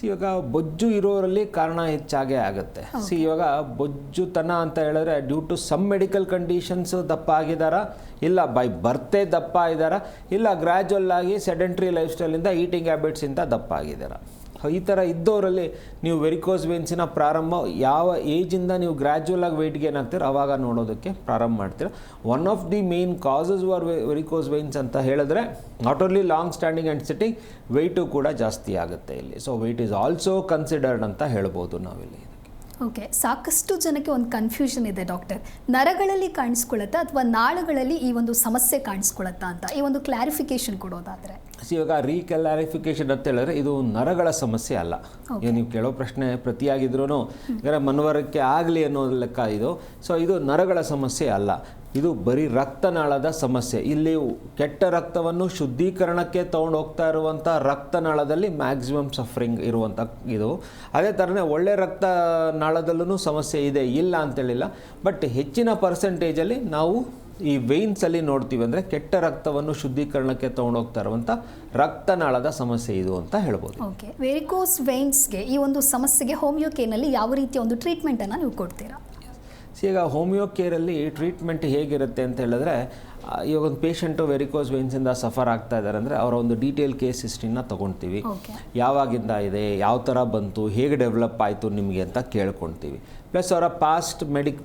ಇವಾಗ ಬೊಜ್ಜು ಇರೋರಲ್ಲಿ ಕಾರಣ ಹೆಚ್ಚಾಗೇ ಆಗುತ್ತೆ. ಇವಾಗ ಬೊಜ್ಜುತನ ಅಂತ ಹೇಳಿದ್ರೆ due to some medical conditions ದಪ್ಪ ಆಗಿದ್ದಾರಾ, ಇಲ್ಲ ಬೈ ಬರ್ತೆ ದಪ್ಪ ಇದ್ದಾರಾ, ಇಲ್ಲ ಗ್ರ್ಯಾಜುವಲ್ ಆಗಿ ಸೆಡೆಂಟ್ರಿ ಲೈಫ್ ಸ್ಟೈಲಿಂದ ಈಟಿಂಗ್ ಹ್ಯಾಬಿಟ್ಸಿಂದ ದಪ್ಪ ಆಗಿದ್ದಾರಾ. ಈ ಥರ ಇದ್ದವರಲ್ಲಿ ನೀವು ವೆರಿಕೋಸ್ ವೇನ್ಸಿನ ಪ್ರಾರಂಭ ಯಾವ ಏಜಿಂದ ನೀವು ಗ್ರ್ಯಾಜುವಲ್ ಆಗಿ ವೆಯ್ಟ್ ಗೇನ್ ಆಗ್ತೀರ ಆವಾಗ ನೋಡೋದಕ್ಕೆ ಪ್ರಾರಂಭ ಮಾಡ್ತೀರ. One of the main causes for varicose veins ಅಂತ ಹೇಳಿದ್ರೆ not only long standing and sitting, weight ಕೂಡ ಜಾಸ್ತಿ ಆಗುತ್ತೆ ಇಲ್ಲಿ. So weight is also considered ಅಂತ ಹೇಳ್ಬೋದು ನಾವಿಲ್ಲಿ. ಓಕೆ. ಸಾಕಷ್ಟು ಜನಕ್ಕೆ ಒಂದು ಕನ್ಫ್ಯೂಷನ್ ಇದೆ ಡಾಕ್ಟರ್, ನರಗಳಲ್ಲಿ ಕಾಣಿಸ್ಕೊಳ್ಳುತ್ತಾ ಅಥವಾ ನಾಳಗಳಲ್ಲಿ ಈ ಒಂದು ಸಮಸ್ಯೆ ಕಾಣಿಸ್ಕೊಳ್ಳುತ್ತಾ ಅಂತ, ಈ ಒಂದು ಕ್ಲಾರಿಫಿಕೇಶನ್ ಕೊಡೋದಾದರೆ? ಇವಾಗ ರೀಕ್ಲಾರಿಫಿಕೇಶನ್ ಅಂತ ಹೇಳಿದ್ರೆ ಇದು ನರಗಳ ಸಮಸ್ಯೆ ಅಲ್ಲ. ಈಗ ನೀವು ಕೇಳೋ ಪ್ರಶ್ನೆ ಪ್ರತಿಯಾಗಿದ್ರೂ ಮನವರಿಕೆ ಆಗಲಿ ಅನ್ನೋ ಲೆಕ್ಕ ಇದು. ಸೊ ಇದು ನರಗಳ ಸಮಸ್ಯೆ ಅಲ್ಲ, ಇದು ಬರೀ ರಕ್ತನಾಳದ ಸಮಸ್ಯೆ. ಇಲ್ಲಿ ಕೆಟ್ಟ ರಕ್ತವನ್ನು ಶುದ್ಧೀಕರಣಕ್ಕೆ ತೊಗೊಂಡು ಹೋಗ್ತಾ ಇರುವಂಥ ರಕ್ತನಾಳದಲ್ಲಿ ಮ್ಯಾಕ್ಸಿಮಮ್ ಸಫರಿಂಗ್ ಇರುವಂಥ ಇದು. ಅದೇ ಥರನೇ ಒಳ್ಳೆ ರಕ್ತನಾಳದಲ್ಲೂ ಸಮಸ್ಯೆ ಇದೆ, ಇಲ್ಲ ಅಂತೇಳಿಲ್ಲ. ಬಟ್ ಹೆಚ್ಚಿನ ಪರ್ಸೆಂಟೇಜಲ್ಲಿ ನಾವು ಈ ವೇನ್ಸಲ್ಲಿ ನೋಡ್ತೀವಿ ಅಂದರೆ ಕೆಟ್ಟ ರಕ್ತವನ್ನು ಶುದ್ಧೀಕರಣಕ್ಕೆ ತೊಗೊಂಡೋಗ್ತಾ ಇರುವಂಥ ರಕ್ತನಾಳದ ಸಮಸ್ಯೆ ಇದು ಅಂತ ಹೇಳ್ಬೋದು. ಓಕೆ. ವೆರಿಕೋಸ್ ವೇನ್ಸ್ಗೆ ಈ ಒಂದು ಸಮಸ್ಯೆಗೆ ಹೋಮಿಯೋ ಕೇರ್ನಲ್ಲಿ ಯಾವ ರೀತಿಯ ಒಂದು ಟ್ರೀಟ್ಮೆಂಟನ್ನು ನೀವು ಕೊಡ್ತೀರಾ? ಈಗ ಹೋಮಿಯೋ ಕೇರಲ್ಲಿ ಟ್ರೀಟ್ಮೆಂಟ್ ಹೇಗಿರುತ್ತೆ ಅಂತ ಹೇಳಿದ್ರೆ, ಇವಾಗ ಒಂದು ಪೇಷಂಟು ವೆರಿಕೋಸ್ ವೇನ್ಸಿಂದ ಸಫರ್ ಆಗ್ತಾ ಇದ್ದಾರೆ ಅಂದರೆ ಅವರ ಒಂದು ಡೀಟೇಲ್ ಕೇಸ್ ಹಿಸ್ಟ್ರಿನ ತೊಗೊಳ್ತೀವಿ. ಯಾವಾಗಿಂದ ಇದೆ, ಯಾವ ಥರ ಬಂತು, ಹೇಗೆ ಡೆವಲಪ್ ಆಯಿತು ನಿಮಗೆ ಅಂತ ಕೇಳ್ಕೊಳ್ತೀವಿ. ಪ್ಲಸ್ ಅವರ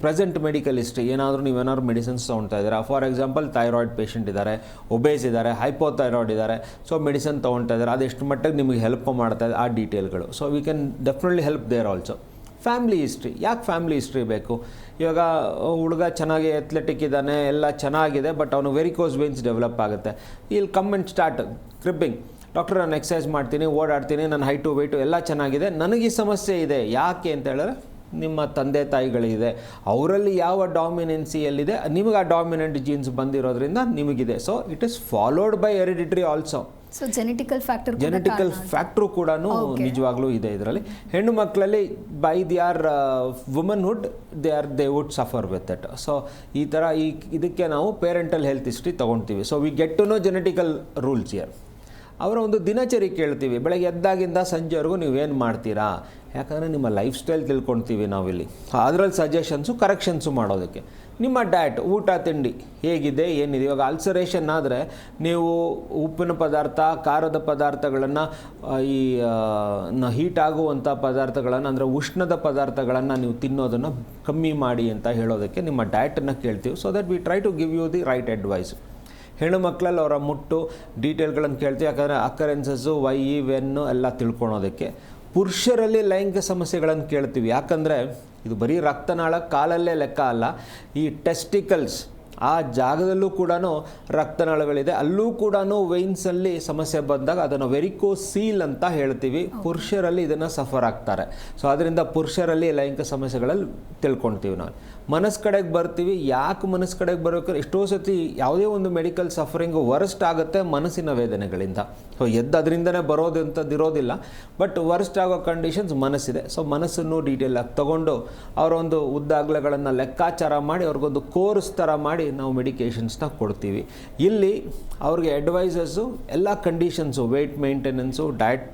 ಪ್ರೆಸೆಂಟ್ ಮೆಡಿಕಲ್ ಹಿಸ್ಟ್ರಿ, ನೀವೇನಾದ್ರು ಮೆಡಿಸಿನ್ಸ್ ತೊಗೊಳ್ತಾ ಇದ್ದೀರಾ. ಫಾರ್ ಎಕ್ಸಾಂಪಲ್ ಥೈರಾಯ್ಡ್ ಪೇಷಂಟ್ ಇದ್ದಾರೆ, ಒಬೇಸ್ ಇದ್ದಾರೆ, ಹೈಪೋಥೈರಾಯ್ಡ್ ಇದ್ದಾರೆ. ಸೊ ಮೆಡಿಸಿನ್ ತೊಗೊಳ್ತಾ ಇದ್ದಾರೆ, ಅದೆಷ್ಟು ಮಟ್ಟಿಗೆ ನಿಮಗೆ ಹೆಲ್ಪ್ ಮಾಡ್ತಾ ಇದೆ ಆ ಡೀಟೇಲ್ಗಳು. So we can definitely help there also. Family history, ಯಾಕೆ ಫ್ಯಾಮ್ಲಿ ಹಿಸ್ಟ್ರಿ ಬೇಕು? ಇವಾಗ ಹುಡುಗ ಚೆನ್ನಾಗಿ ಅಥ್ಲೆಟಿಕ್ ಇದ್ದಾನೆ, ಎಲ್ಲ ಚೆನ್ನಾಗಿದೆ, ಬಟ್ ಅವನು ವೆರಿಕೋಸ್ ವೇನ್ಸ್ ಡೆವಲಪ್ ಆಗುತ್ತೆ. ಇಲ್ಲಿ ಕಮ್ ಆ್ಯಂಡ್ ಸ್ಟಾರ್ಟ್ ಕ್ರಿಬ್ಬಿಂಗ್. ಡಾಕ್ಟರ್ ನಾನು ಎಕ್ಸಸೈಸ್ ಮಾಡ್ತೀನಿ, ಓಡಾಡ್ತೀನಿ, ನನ್ನ ಹೈಟು ವೆಯ್ಟು ಎಲ್ಲ ಚೆನ್ನಾಗಿದೆ, ನನಗೆ ಈ ಸಮಸ್ಯೆ ಇದೆ. ಯಾಕೆ ಅಂತ ಹೇಳಿದ್ರೆ ನಿಮ್ಮ ತಂದೆ ತಾಯಿಗಳಿದೆ, ಅವರಲ್ಲಿ ಯಾವ ಡಾಮಿನೆನ್ಸಿಯಲ್ಲಿದೆ, ನಿಮಗೆ ಆ ಡಾಮಿನೆಂಟ್ ಜೀನ್ಸ್ ಬಂದಿರೋದ್ರಿಂದ ನಿಮಗಿದೆ. So it is followed by hereditary also. So genetical factor ಕೂಡ ನಿಜವಾಗ್ಲೂ ಇದೆ ಇದರಲ್ಲಿ. ಹೆಣ್ಣು ಮಕ್ಕಳಲ್ಲಿ by their womanhood they would suffer with it. So ಈ ಥರ ಇದಕ್ಕೆ ನಾವು ಪೇರೆಂಟಲ್ ಹೆಲ್ತ್ ಹಿಸ್ಟ್ರಿ ತೊಗೊಳ್ತೀವಿ. So we get to know genetical rules here. ಅವರ ಒಂದು ದಿನಚರಿ ಕೇಳ್ತೀವಿ, ಬೆಳಗ್ಗೆ ಎದ್ದಾಗಿಂದ ಸಂಜೆವರೆಗೂ ನೀವೇನು ಮಾಡ್ತೀರಾ, ಯಾಕಂದರೆ ನಿಮ್ಮ ಲೈಫ್ ಸ್ಟೈಲ್ ತಿಳ್ಕೊಳ್ತೀವಿ ನಾವಿಲ್ಲಿ. ಅದರಲ್ಲಿ ಸಜೆಷನ್ಸು ಕರೆಕ್ಷನ್ಸು ಮಾಡೋದಕ್ಕೆ. ನಿಮ್ಮ ಡಯಟ್, ಊಟ ತಿಂಡಿ ಹೇಗಿದೆ, ಏನಿದೆ. ಇವಾಗ ಅಲ್ಸರೇಷನ್ ಆದರೆ ನೀವು ಉಪ್ಪಿನ ಪದಾರ್ಥ, ಖಾರದ ಪದಾರ್ಥಗಳನ್ನು, ಈ ಹೀಟ್ ಆಗುವಂಥ ಪದಾರ್ಥಗಳನ್ನು ಅಂದರೆ ಉಷ್ಣದ ಪದಾರ್ಥಗಳನ್ನು ನೀವು ತಿನ್ನೋದನ್ನು ಕಮ್ಮಿ ಮಾಡಿ ಅಂತ ಹೇಳೋದಕ್ಕೆ ನಿಮ್ಮ ಡಯಟನ್ನು ಕೇಳ್ತೀವಿ. So that we try to give you the right advice. ಹೆಣ್ಣು ಮಕ್ಕಳಲ್ಲಿ ಅವರ ಮುಟ್ಟು ಡೀಟೇಲ್ಗಳನ್ನು ಕೇಳ್ತೀವಿ, ಯಾಕಂದರೆ ಅಕರೆನ್ಸಸ್ಸು, ವೈ ವೆನ್ನು ಎಲ್ಲ ತಿಳ್ಕೊಳೋದಕ್ಕೆ. ಪುರುಷರಲ್ಲಿ ಲೈಂಗಿಕ ಸಮಸ್ಯೆಗಳನ್ನು ಕೇಳ್ತೀವಿ, ಯಾಕಂದರೆ ಇದು ಬರೀ ರಕ್ತನಾಳ ಕಾಲಲ್ಲೇ ಲೆಕ್ಕ ಅಲ್ಲ, ಈ ಟೆಸ್ಟಿಕಲ್ಸ್ ಆ ಜಾಗದಲ್ಲೂ ಕೂಡ ರಕ್ತನಾಳಗಳಿದೆ, ಅಲ್ಲೂ ಕೂಡ ವೇನ್ಸಲ್ಲಿ ಸಮಸ್ಯೆ ಬಂದಾಗ ಅದನ್ನು ವೆರಿಕೋಸೀಲ್ ಅಂತ ಹೇಳ್ತೀವಿ. ಪುರುಷರಲ್ಲಿ ಇದನ್ನು ಸಫರ್ ಆಗ್ತಾರೆ. ಸೊ ಅದರಿಂದ ಪುರುಷರಲ್ಲಿ ಲೈಂಗಿಕ ಸಮಸ್ಯೆಗಳಲ್ಲಿ ತಿಳ್ಕೊಳ್ತೀವಿ ನಾವು. ಮನಸ್ಸು ಕಡೆಗೆ ಬರ್ತೀವಿ. ಯಾಕೆ ಮನಸ್ಸು ಕಡೆಗೆ ಬರಬೇಕು? ಎಷ್ಟೋ ಸತಿ ಯಾವುದೇ ಒಂದು ಮೆಡಿಕಲ್ ಸಫರಿಂಗು ವರ್ಸ್ಟ್ ಆಗುತ್ತೆ ಮನಸ್ಸಿನ ವೇದನೆಗಳಿಂದ. ಸೊ ಅದರಿಂದನೇ ಬರೋದು ಅಂಥದ್ದು ಇರೋದಿಲ್ಲ, ಬಟ್ ವರ್ಸ್ಟ್ ಆಗೋ ಕಂಡೀಷನ್ಸ್ ಮನಸ್ಸಿದೆ. ಸೊ ಮನಸ್ಸನ್ನು ಡೀಟೇಲಾಗಿ ತೊಗೊಂಡು ಅವರೊಂದು ಉದ್ದಾಗಲಗಳನ್ನು ಲೆಕ್ಕಾಚಾರ ಮಾಡಿ ಅವ್ರಿಗೊಂದು ಕೋರ್ಸ್ ಥರ ಮಾಡಿ ನಾವು ಮೆಡಿಕೇಷನ್ಸ್ನ ಕೊಡ್ತೀವಿ. ಇಲ್ಲಿ ಅವ್ರಿಗೆ ಅಡ್ವೈಸಸ್ಸು ಎಲ್ಲ conditions, weight maintenance, diet,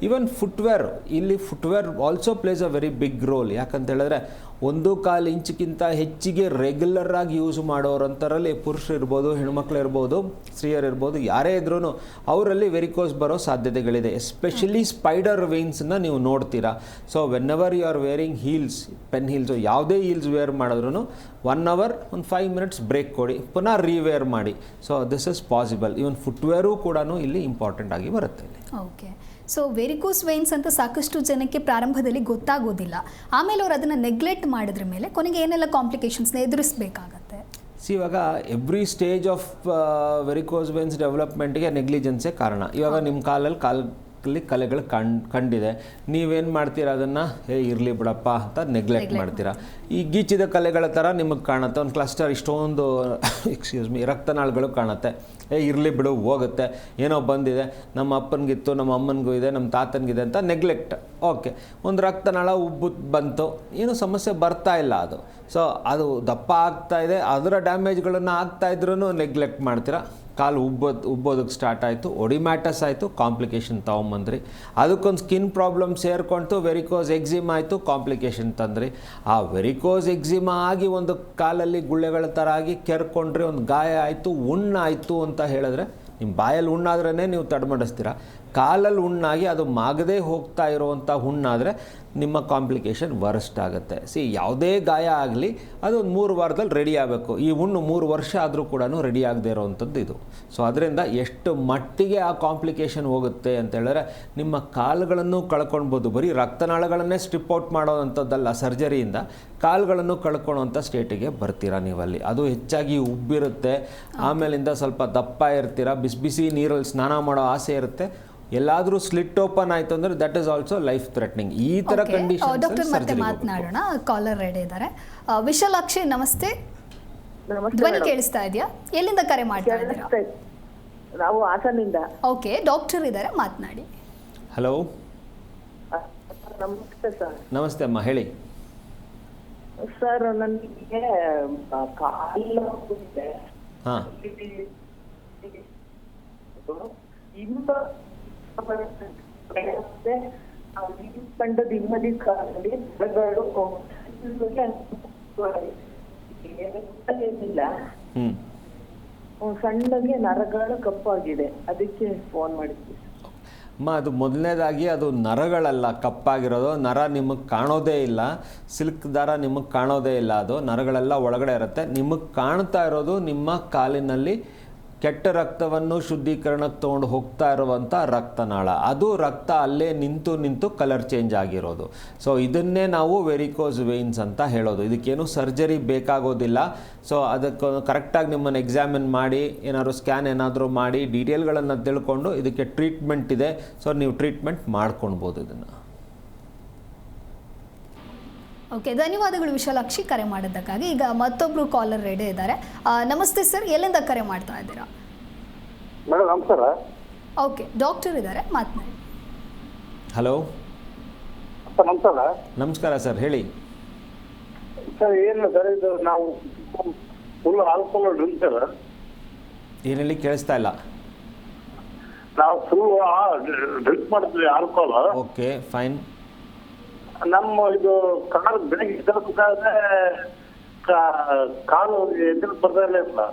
even footwear. ಇಲ್ಲಿ footwear also plays a very big role. ಯಾಕಂತ ಹೇಳಿದ್ರೆ 1.25 ಇಂಚ್ಗಿಂತ ಹೆಚ್ಚಿಗೆ ರೆಗ್ಯುಲರಾಗಿ ಯೂಸ್ ಮಾಡೋರಂಥರಲ್ಲಿ ಪುರುಷರು ಇರ್ಬೋದು, ಹೆಣ್ಮಕ್ಳು ಇರ್ಬೋದು, ಸ್ತ್ರೀಯರು ಇರ್ಬೋದು, ಯಾರೇ ಇದ್ರೂ ಅವರಲ್ಲಿ ವೆರಿಕೋಸ್ ಬರೋ ಸಾಧ್ಯತೆಗಳಿದೆ. ಎಸ್ಪೆಷಲಿ ಸ್ಪೈಡರ್ ವೇನ್ಸನ್ನ ನೀವು ನೋಡ್ತೀರಾ. So whenever you are wearing heels, pin heels, ಯಾವುದೇ ಹೀಲ್ಸ್ ವೇರ್ ಮಾಡಿದ್ರೂ 1 hour ಒಂದು 5 minutes ಬ್ರೇಕ್ ಕೊಡಿ, ಪುನಃ ರೀವೇರ್ ಮಾಡಿ. So this is possible. Even footwear ಕೂಡ ಇಲ್ಲಿ ಇಂಪಾರ್ಟೆಂಟ್ ಆಗಿ ಬರುತ್ತೆ ಇಲ್ಲಿ. ಓಕೆ. ಸೊ ವೆರಿಕೋಸ್ ವೈನ್ಸ್ ಅಂತ ಸಾಕಷ್ಟು ಜನಕ್ಕೆ ಪ್ರಾರಂಭದಲ್ಲಿ ಗೊತ್ತಾಗೋದಿಲ್ಲ, ಆಮೇಲೆ ಅವ್ರು ಅದನ್ನು ನೆಗ್ಲೆಕ್ಟ್ ಮಾಡಿದ್ರ ಮೇಲೆ ಕೊನೆಗೆ ಏನೆಲ್ಲ ಕಾಂಪ್ಲಿಕೇಶನ್ಸ್ನ ಎದುರಿಸಬೇಕಾಗತ್ತೆ? ಇವಾಗ every stage of varicose veins ಡೆವಲಪ್ಮೆಂಟ್ಗೆ ನೆಗ್ಲಿಜೆನ್ಸೇ ಕಾರಣ. ಇವಾಗ ನಿಮ್ಮ ಕಾಲಲ್ಲಿ ಕಲೆಗಳು ಕಂಡಿದೆ, ನೀವೇನು ಮಾಡ್ತೀರಾ? ಅದನ್ನು ಇರಲಿ ಬಿಡಪ್ಪ ಅಂತ ನೆಗ್ಲೆಕ್ಟ್ ಮಾಡ್ತೀರಾ. ಈ ಗೀಚಿದ ಕಲೆಗಳ ಥರ ನಿಮಗೆ ಕಾಣುತ್ತೆ, ಒಂದು ಕ್ಲಸ್ಟರ್ ಇಷ್ಟೊಂದು ರಕ್ತನಾಳಗಳು ಕಾಣುತ್ತೆ. ಇರಲಿ ಬಿಡು, ಹೋಗುತ್ತೆ, ಏನೋ ಬಂದಿದೆ, ನಮ್ಮ ಅಪ್ಪನಿಗಿತ್ತು, ನಮ್ಮ ಅಮ್ಮನಿಗೂ ಇದೆ, ನಮ್ಮ ತಾತನಿಗಿದೆ ಅಂತ ನೆಗ್ಲೆಕ್ಟ್. ಓಕೆ, ಒಂದು ರಕ್ತನಾಳ ಬಂತು, ಏನೂ ಸಮಸ್ಯೆ ಬರ್ತಾ ಇಲ್ಲ ಅದು. ಸೊ ಅದು ದಪ್ಪ ಆಗ್ತಾ ಇದೆ, ಅದರ ಡ್ಯಾಮೇಜ್ಗಳನ್ನು ಆಗ್ತಾಯಿದ್ರೂ ನೆಗ್ಲೆಕ್ಟ್ ಮಾಡ್ತೀರಾ. ಕಾಲು ಉಬ್ಬೋದಕ್ಕೆ ಸ್ಟಾರ್ಟ್ ಆಯಿತು, ಒಡಿಮ್ಯಾಟಸ್ ಆಯಿತು, ಕಾಂಪ್ಲಿಕೇಶನ್ ತೊಗೊಂಬಂದ್ರಿ. ಅದಕ್ಕೊಂದು ಸ್ಕಿನ್ ಪ್ರಾಬ್ಲಮ್ ಸೇರಿಕೊಂತು, ವೆರಿಕೋಸ್ ಎಕ್ಸಿಮಾ ಆಯಿತು, ಕಾಂಪ್ಲಿಕೇಶನ್ ತಂದ್ರಿ. ಆ ವೆರಿಕೋಸ್ ಎಕ್ಸಿಮಾ ಆಗಿ ಒಂದು ಕಾಲಲ್ಲಿ ಗುಳ್ಳೆಗಳ ಥರ ಆಗಿ ಕೆರ್ಕೊಂಡ್ರೆ ಒಂದು ಗಾಯ ಆಯಿತು, ಹುಣ್ಣಾಯಿತು ಅಂತ ಹೇಳಿದ್ರೆ, ನಿಮ್ಮ ಬಾಯಲ್ಲಿ ಹುಣ್ಣಾದ್ರೇ ನೀವು ತಡಮಡಿಸ್ತೀರ. ಕಾಲಲ್ಲಿ ಹುಣ್ಣಾಗಿ ಅದು ಮಾಗದೇ ಹೋಗ್ತಾ ಇರುವಂಥ ಹುಣ್ಣಾದರೆ ನಿಮ್ಮ ಕಾಂಪ್ಲಿಕೇಶನ್ ವರ್ಸ್ಟ್ ಆಗುತ್ತೆ. ಯಾವುದೇ ಗಾಯ ಆಗಲಿ ಅದು ಒಂದು 3 ವಾರದಲ್ಲಿ ರೆಡಿ ಆಗಬೇಕು. ಈ ಹುಣ್ಣು 3 ವರ್ಷ ಆದರೂ ಕೂಡ ರೆಡಿ ಆಗದೆ ಇರೋವಂಥದ್ದು ಇದು. ಸೊ ಅದರಿಂದ ಎಷ್ಟು ಮಟ್ಟಿಗೆ ಆ ಕಾಂಪ್ಲಿಕೇಶನ್ ಹೋಗುತ್ತೆ ಅಂತ ಹೇಳಿದ್ರೆ, ನಿಮ್ಮ ಕಾಲುಗಳನ್ನು ಕಳ್ಕೊಳ್ಬೋದು. ಬರೀ ರಕ್ತನಾಳಗಳನ್ನೇ ಸ್ಟ್ರಿಪ್ ಔಟ್ ಮಾಡೋವಂಥದ್ದಲ್ಲ, ಸರ್ಜರಿಯಿಂದ ಕಾಲುಗಳನ್ನು ಕಳ್ಕೊಳ್ಳೋವಂಥ ಸ್ಟೇಟಿಗೆ ಬರ್ತೀರಾ ನೀವಲ್ಲಿ. ಅದು ಹೆಚ್ಚಾಗಿ ಉಬ್ಬಿರುತ್ತೆ, ಆಮೇಲಿಂದ ಸ್ವಲ್ಪ ದಪ್ಪ ಇರ್ತೀರ, ಬಿಸಿ ನೀರಲ್ಲಿ ಸ್ನಾನ ಮಾಡೋ ಆಸೆ ಇರುತ್ತೆ. ಎಲ್ಲಾದರೂ ಸ್ಲಿಟ್ ಓಪನ್ ಆಯಿತು ಅಂದರೆ that is also life threatening. ಈ ಥರ ಕಂಡೀಷನ್. ಡಾಕ್ಟರ್ ಮತ್ತೆ ಮಾತನಾಡೋಣ. ಕಾಲರ್ ರೆಡಿ ಇದ್ದಾರೆ. ವಿಶಾಲಾಕ್ಷಿ, ನಮಸ್ತೆ. ಧ್ವನಿ ಕೇಳಿಸ್ತಾ ಇದೆಯಾ? ಎಲ್ಲಿಂದ ಕರೆ ಮಾಡ್ತಾ ಇದ್ದೀರಾ? ನಾವು ಹಾಸನಿಂದ. ಓಕೆ, ಡಾಕ್ಟರ್ ಇದ್ದಾರೆ, ಮಾತನಾಡಿ. ಹಲೋ, ನಮಸ್ತೆ ಸರ್. ನಮಸ್ತೆ ಅಮ್ಮ, ಹೇಳಿ. ಸರ್, ನನಗೆ ಕಾಲು ಹಾಂ, ಕಂಡದ ಹಿಂಬದಿ ಕಾಲಲ್ಲಿ ಏನಿಲ್ಲ, ಸಣ್ಣಗೆ ನರಗಳು ಕಪ್ಪಾಗಿದೆ, ಅದಕ್ಕೆ ಫೋನ್ ಮಾಡಿದ್ವಿ. ಅಮ್ಮ, ಅದು ಮೊದಲನೇದಾಗಿ ಅದು ನರಗಳಲ್ಲ ಕಪ್ಪಾಗಿರೋದು. ನರ ನಿಮಗೆ ಕಾಣೋದೇ ಇಲ್ಲ, ಸಿಲ್ಕ್ ದಾರ ನಿಮಗೆ ಕಾಣೋದೇ ಇಲ್ಲ. ಅದು ನರಗಳೆಲ್ಲ ಒಳಗಡೆ ಇರುತ್ತೆ. ನಿಮಗೆ ಕಾಣ್ತಾ ಇರೋದು ನಿಮ್ಮ ಕಾಲಿನಲ್ಲಿ ಕೆಟ್ಟ ರಕ್ತವನ್ನು ಶುದ್ಧೀಕರಣಕ್ಕೆ ತೊಗೊಂಡು ಹೋಗ್ತಾ ಇರುವಂಥ ರಕ್ತನಾಳ. ಅದು ರಕ್ತ ಅಲ್ಲೇ ನಿಂತು ಕಲರ್ ಚೇಂಜ್ ಆಗಿರೋದು. ಸೊ ಇದನ್ನೇ ನಾವು ವೆರಿಕೋಸ್ ವೇನ್ಸ್ ಅಂತ ಹೇಳೋದು. ಇದಕ್ಕೇನು ಸರ್ಜರಿ ಬೇಕಾಗೋದಿಲ್ಲ. ಸೊ ಅದಕ್ಕೆ ಕರೆಕ್ಟಾಗಿ ನಿಮ್ಮನ್ನು ಎಕ್ಸಾಮಿನ್ ಮಾಡಿ, ಏನಾದರೂ ಸ್ಕ್ಯಾನ್ ಏನಾದರೂ ಮಾಡಿ, ಡೀಟೇಲ್ಗಳನ್ನು ತಿಳ್ಕೊಂಡು ಇದಕ್ಕೆ ಟ್ರೀಟ್ಮೆಂಟ್ ಇದೆ. ಸೊ ನೀವು ಟ್ರೀಟ್ಮೆಂಟ್ ಮಾಡ್ಕೊಳ್ಬೋದು ಇದನ್ನು. ಓಕೆ, ಧನ್ಯವಾದಗಳು ವಿಶಾಲಾಕ್ಷಿ ಕರೆ ಮಾಡಿದ್ದಕ್ಕಾಗಿ. ಈಗ ಮತ್ತೊಬ್ರು ಕಾಲರ್ ರೆಡಿ ಇದ್ದಾರೆ. ನಮಸ್ತೆ ಸರ್, ಎಲ್ಲಿಂದ ಕರೆ ಮಾಡ್ತಾ ಇದ್ದೀರಾ? ಮೇಡಮ್ ನಮಸ್ಕಾರ. ಓಕೆ, ಡಾಕ್ಟರ್ ಇದ್ದಾರೆ, ಮಾತನಾಡಿ. ಹಲೋ, ನಮಸ್ಕಾರ. ನಮಸ್ಕಾರ ಸರ್, ಹೇಳಿ. ಸರ್, ಏನು ಸರ್ ಇದು, ನಾವು ಫುಲ್ ಆಲ್ಕೋಹಾಲ್ ಡ್ರಿಂಕ್ ಸರ್. ಏನು ಹೇಳಿ, ಕೇಳಿಸ್ತಾ ಇಲ್ಲ. ನಾವು ಫುಲ್ ಡ್ರಿಂಕ್ ಮಾಡ್ತೀವಿ ಆಲ್ಕೋಹಾಲ್. Okay, fine. ನಮ್ಮ ಇದು ಕಾಲು ಬೆಳಗ್ಗೆ ಎದ್ದಬೇಕಾದ್ರೆ ಕಾಲು ಎದ್ದು ಬರ್ತಾ ಇಲ್ಲ.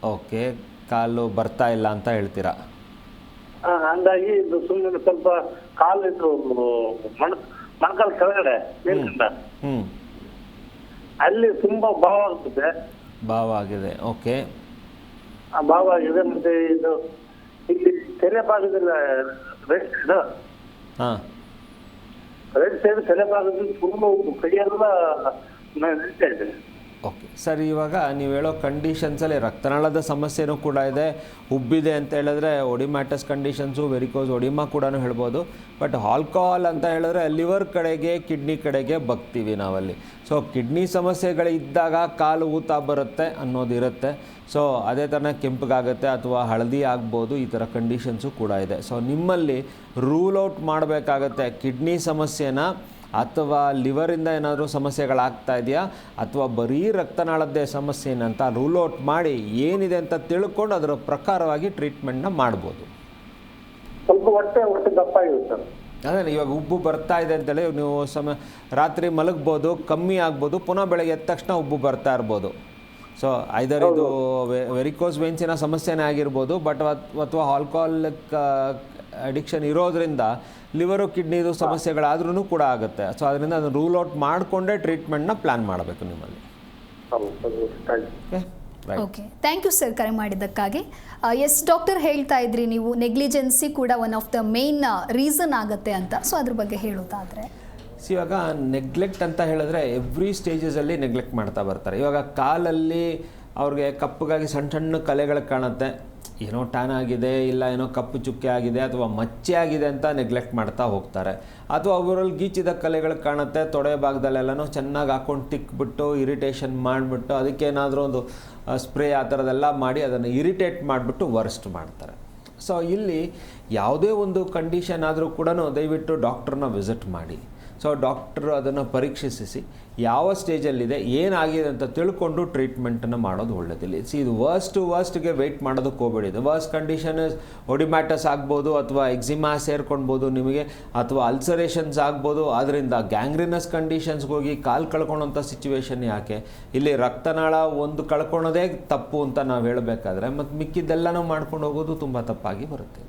ಓಕೆ, ಕಾಲು ಬರ್ತಾ ಇಲ್ಲ ಅಂತ ಹೇಳ್ತೀರಾ? ಹಂಗಾಗಿ ಇದು ಸುಮ್ಮನೆ ಸ್ವಲ್ಪ ಕಾಲು ಇದು ಮೊಣಕಾಲು ಕೆಳಗಡೆ ಮೇಲ್ಕಂಡ ಅಲ್ಲಿ ತುಂಬಾ ಭಾವ ಆಗ್ತದೆ. ಭಾವ ಆಗಿದೆ. ಓಕೆ, ಭಾವ ಆಗಿದೆ. ಮತ್ತೆ ಇದು ಇಲ್ಲಿ ತೆರೆ ಭಾಗದಿಲ್ಲ, ರೈಟ್ ಸೈಡ್. ಹಾಂ, ರೈಟ್ ಸೈಡ್ ತೆರೆ ಭಾಗದಲ್ಲಿ ತುಂಬ ಕೈಯೆಲ್ಲ ನಡೀತಾ ಇದೆ. ಓಕೆ ಸರ್, ಇವಾಗ ನೀವು ಹೇಳೋ ಕಂಡೀಷನ್ಸಲ್ಲಿ ರಕ್ತನಾಳದ ಸಮಸ್ಯೆನೂ ಕೂಡ ಇದೆ, ಉಬ್ಬಿದೆ ಅಂತ ಹೇಳಿದ್ರೆ ಒಡಿಮ್ಯಾಟಸ್ ಕಂಡೀಷನ್ಸು, ವೆರಿಕೋಸ್ ಒಡಿಮಾ ಕೂಡ ಹೇಳ್ಬೋದು. ಬಟ್ ಆಲ್ಕೋಹಾಲ್ ಅಂತ ಹೇಳಿದ್ರೆ ಲಿವರ್ ಕಡೆಗೆ ಕಿಡ್ನಿ ಕಡೆಗೆ ಬಗ್ತೀವಿ ನಾವಲ್ಲಿ. ಸೊ ಕಿಡ್ನಿ ಸಮಸ್ಯೆಗಳಿದ್ದಾಗ ಕಾಲು ಊತ ಬರುತ್ತೆ ಅನ್ನೋದಿರುತ್ತೆ. ಸೊ ಅದೇ ಥರನೇ ಕೆಂಪಗಾಗುತ್ತೆ ಅಥವಾ ಹಳದಿ ಆಗ್ಬೋದು, ಈ ಥರ ಕಂಡೀಷನ್ಸು ಕೂಡ ಇದೆ. ಸೊ ನಿಮ್ಮಲ್ಲಿ ರೂಲ್ ಔಟ್ ಮಾಡಬೇಕಾಗತ್ತೆ ಕಿಡ್ನಿ ಸಮಸ್ಯೆನ ಅಥವಾ ಲಿವರಿಂದ ಏನಾದರೂ ಸಮಸ್ಯೆಗಳಾಗ್ತಾ ಇದೆಯಾ ಅಥವಾ ಬರೀ ರಕ್ತನಾಳದ್ದೇ ಸಮಸ್ಯೆ ಅಂತ ರೂಲ್ ಔಟ್ ಮಾಡಿ ಏನಿದೆ ಅಂತ ತಿಳ್ಕೊಂಡು ಅದರ ಪ್ರಕಾರವಾಗಿ ಟ್ರೀಟ್ಮೆಂಟ್ನ ಮಾಡ್ಬೋದು. ಸ್ವಲ್ಪ ಹೊಟ್ಟೆ ದಪ್ಪ ಆಗುತ್ತೆ ಸರ್. ಅದೇ ಇವಾಗ ಉಬ್ಬು ಬರ್ತಾ ಇದೆ ಅಂತೇಳಿ ನೀವು ರಾತ್ರಿ ಮಲಗ್ಬೋದು, ಕಮ್ಮಿ ಆಗ್ಬೋದು, ಪುನಃ ಬೆಳಗ್ಗೆ ಎದ್ದ ತಕ್ಷಣ ಉಬ್ಬು ಬರ್ತಾ ಇರ್ಬೋದು. ಸೊ ಐದರ್ ಇದು ವೆರಿಕೋಸ್ ವೇನ್ಸಿನ ಸಮಸ್ಯೆನೇ ಆಗಿರ್ಬೋದು, ಬಟ್ ಅಥವಾ ಆಲ್ಕೋಹಾಲಿಕ್ ಅಡಿಕ್ಷನ್ ಇರೋದ್ರಿಂದ ಲಿವರು ಕಿಡ್ನಿದು ಸಮಸ್ಯೆಗಳಾದ್ರೂ ಕೂಡ ಆಗುತ್ತೆ. ಸೊ ಅದರಿಂದ ಅದನ್ನು ರೂಲ್ ಔಟ್ ಮಾಡಿಕೊಂಡೇ ಟ್ರೀಟ್ಮೆಂಟ್ನ ಪ್ಲ್ಯಾನ್ ಮಾಡಬೇಕು ನಿಮ್ಮಲ್ಲಿ. ಓಕೆ, ಥ್ಯಾಂಕ್ ಯು ಸರ್ ಕರೆ ಮಾಡಿದ್ದಕ್ಕಾಗಿ. ಎಸ್ ಡಾಕ್ಟರ್, ಹೇಳ್ತಾ ಇದ್ರಿ ನೀವು ನೆಗ್ಲಿಜೆನ್ಸಿ ಕೂಡ one of the main reason ಆಗುತ್ತೆ ಅಂತ. ಸೊ ಅದ್ರ ಬಗ್ಗೆ ಹೇಳೋದಾದರೆ ಇವಾಗ ನೆಗ್ಲೆಕ್ಟ್ ಅಂತ ಹೇಳಿದ್ರೆ ಎವ್ರಿ ಸ್ಟೇಜಸಲ್ಲಿ ನೆಗ್ಲೆಕ್ಟ್ ಮಾಡ್ತಾ ಬರ್ತಾರೆ. ಇವಾಗ ಕಾಲಲ್ಲಿ ಅವ್ರಿಗೆ ಕಪ್ಪಗಾಗಿ ಸಣ್ಣ ಸಣ್ಣ ಕಲೆಗಳು ಕಾಣುತ್ತೆ, ಏನೋ ಟ್ಯಾನ್ ಆಗಿದೆ, ಇಲ್ಲ ಏನೋ ಕಪ್ಪು ಚುಕ್ಕೆ ಆಗಿದೆ ಅಥವಾ ಮಚ್ಚೆ ಆಗಿದೆ ಅಂತ ನೆಗ್ಲೆಕ್ಟ್ ಮಾಡ್ತಾ ಹೋಗ್ತಾರೆ. ಅಥವಾ ಅವರಲ್ಲಿ ಗೀಚಿದ ಕಲೆಗಳು ಕಾಣುತ್ತೆ, ತೊಡೆ ಭಾಗದಲ್ಲೆಲ್ಲನೂ ಚೆನ್ನಾಗಿ ಹಾಕ್ಕೊಂಡು ತಿಕ್ಬಿಟ್ಟು ಇರಿಟೇಷನ್ ಮಾಡಿಬಿಟ್ಟು ಅದಕ್ಕೇನಾದರೂ ಒಂದು ಸ್ಪ್ರೇ ಆ ಥರದ್ದೆಲ್ಲ ಮಾಡಿ ಅದನ್ನು ಇರಿಟೇಟ್ ಮಾಡಿಬಿಟ್ಟು ವರ್ಸ್ಟ್ ಮಾಡ್ತಾರೆ. ಸೊ ಇಲ್ಲಿ ಯಾವುದೇ ಒಂದು ಕಂಡೀಷನ್ ಆದರೂ ಕೂಡ ದಯವಿಟ್ಟು ಡಾಕ್ಟ್ರನ್ನ ವಿಸಿಟ್ ಮಾಡಿ. ಸೊ ಡಾಕ್ಟ್ರು ಅದನ್ನು ಪರೀಕ್ಷಿಸಿ ಯಾವ ಸ್ಟೇಜಲ್ಲಿದೆ, ಏನಾಗಿದೆ ಅಂತ ತಿಳ್ಕೊಂಡು ಟ್ರೀಟ್ಮೆಂಟನ್ನು ಮಾಡೋದು ಒಳ್ಳೆಯದಿಲ್ಲ. ಇದು ವರ್ಸ್ಟ್ಗೆ ವೆಯ್ಟ್ ಮಾಡೋದಕ್ಕೆ ಹೋಗಬೇಡಿ. ಇದು ವರ್ಸ್ಟ್ ಕಂಡೀಷನ್ ಒಡಿಮ್ಯಾಟಸ್ ಆಗ್ಬೋದು ಅಥವಾ ಎಕ್ಸಿಮಾ ಸೇರ್ಕೊಳ್ಬೋದು ನಿಮಗೆ, ಅಥವಾ ಅಲ್ಸರೇಷನ್ಸ್ ಆಗ್ಬೋದು. ಅದರಿಂದ ಗ್ಯಾಂಗ್ರಿನಸ್ ಕಂಡೀಷನ್ಸ್ಗೆ ಹೋಗಿ ಕಾಲು ಕಳ್ಕೊಳೋಂಥ ಸಿಚುವೇಶನ್ ಯಾಕೆ? ಇಲ್ಲಿ ರಕ್ತನಾಳ ಒಂದು ಕಳ್ಕೊಳೋದೇ ತಪ್ಪು ಅಂತ ನಾವು ಹೇಳಬೇಕಾದ್ರೆ ಮತ್ತು ಮಿಕ್ಕಿದ್ದೆಲ್ಲನೂ ಮಾಡ್ಕೊಂಡು ಹೋಗೋದು ತುಂಬ ತಪ್ಪಾಗಿ ಬರುತ್ತೆ.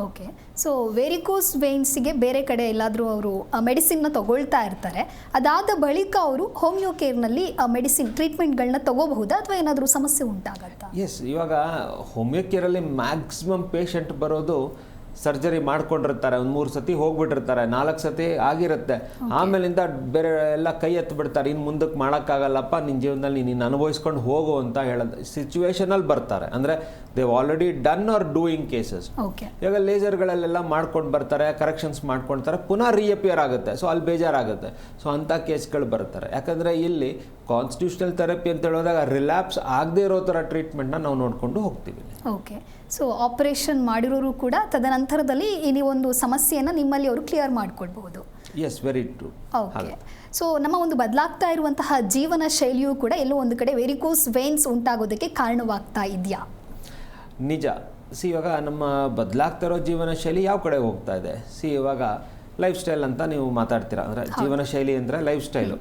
ಓಕೆ, ಸೊ ವೆರಿಕೋಸ್ ವೇನ್ಸಿಗೆ ಬೇರೆ ಕಡೆ ಎಲ್ಲಾದರೂ ಅವರು ಮೆಡಿಸಿನ್ನ ತಗೊಳ್ತಾ ಇರ್ತಾರೆ, ಅದಾದ ಬಳಿಕ ಅವರು ಹೋಮಿಯೋ ಕೇರ್ನಲ್ಲಿ ಮೆಡಿಸಿನ್ ಟ್ರೀಟ್ಮೆಂಟ್ಗಳನ್ನ ತಗೋಬಹುದಾ ಅಥವಾ ಏನಾದರೂ ಸಮಸ್ಯೆ ಉಂಟಾಗತ್ತಾ? ಎಸ್, ಇವಾಗ ಹೋಮಿಯೋ ಕೇರಲ್ಲಿ ಮ್ಯಾಕ್ಸಿಮಮ್ ಪೇಷಂಟ್ ಬರೋದು ಸರ್ಜರಿ ಮಾಡ್ಕೊಂಡಿರ್ತಾರೆ, ಒಂದು 3 ಸತಿ ಹೋಗ್ಬಿಟ್ಟಿರ್ತಾರೆ, 4 ಸತಿ ಆಗಿರುತ್ತೆ. ಆಮೇಲಿಂದ ಬೇರೆ ಎಲ್ಲ ಕೈ ಎತ್ತಿಬಿಡ್ತಾರೆ, ಇನ್ನು ಮುಂದಕ್ಕೆ ಮಾಡೋಕ್ಕಾಗಲ್ಲಪ್ಪ, ನಿನ್ನ ಜೀವನದಲ್ಲಿ ನೀನು ಅನುಭವಿಸ್ಕೊಂಡು ಹೋಗು ಅಂತ ಹೇಳೋದು ಸಿಚುವೇಶನಲ್ಲಿ ಬರ್ತಾರೆ. ಅಂದರೆ they've already done or doing cases. ಇವಾಗ ಲೇಸರ್ಗಳಲ್ಲೆಲ್ಲ ಮಾಡ್ಕೊಂಡು ಬರ್ತಾರೆ, ಕರೆಕ್ಷನ್ಸ್ ಮಾಡ್ಕೊಳ್ತಾರೆ, ಪುನಃ ರೀಅಪಿಯರ್ ಆಗುತ್ತೆ. ಸೊ ಅಲ್ಲಿ ಬೇಜಾರಾಗುತ್ತೆ. ಸೊ ಅಂಥ ಕೇಸ್ಗಳು ಬರ್ತಾರೆ. ಯಾಕಂದರೆ ಇಲ್ಲಿ ಕಾನ್ಸ್ಟಿಟ್ಯೂಷನಲ್ ಥೆರಪಿ ಅಂತ ಹೇಳಿದಾಗ ರಿಲ್ಯಾಪ್ಸ್ ಆಗದೇ ಇರೋ ಥರ ಟ್ರೀಟ್ಮೆಂಟ್ನ ನಾವು ನೋಡಿಕೊಂಡು ಹೋಗ್ತೀವಿ. ಓಕೆ, ಸೊ ಆಪರೇಷನ್ ಮಾಡಿರೋರು ಕೂಡ ತದನಂತರದಲ್ಲಿ ಈ ಒಂದು ಸಮಸ್ಯೆಯನ್ನು ನಿಮ್ಮಲ್ಲಿ ಅವರು ಕ್ಲಿಯರ್ ಮಾಡಿಕೊಡ್ಬಹುದು. Yes, very true. Okay, so ನಮ್ಮ ಒಂದು ಬದಲಾಗ್ತಾ ಇರುವಂತಹ ಜೀವನ ಶೈಲಿಯೂ ಕೂಡ ಎಲ್ಲೋ ಒಂದು ಕಡೆ ವೆರಿಕೋಸ್ ವೇನ್ಸ್ ಉಂಟಾಗೋದಕ್ಕೆ ಕಾರಣವಾಗ್ತಾ ಇದೆಯಾ? ನಿಜ. ಇವಾಗ ನಮ್ಮ ಬದಲಾಗ್ತಾ ಇರೋ ಜೀವನ ಶೈಲಿ ಯಾವ ಕಡೆ ಹೋಗ್ತಾ ಇದೆ? ಇವಾಗ ಲೈಫ್ ಸ್ಟೈಲ್ ಅಂತ ನೀವು ಮಾತಾಡ್ತೀರಾ. ಅಂದರೆ ಜೀವನ ಶೈಲಿ ಅಂದರೆ ಲೈಫ್ ಸ್ಟೈಲು.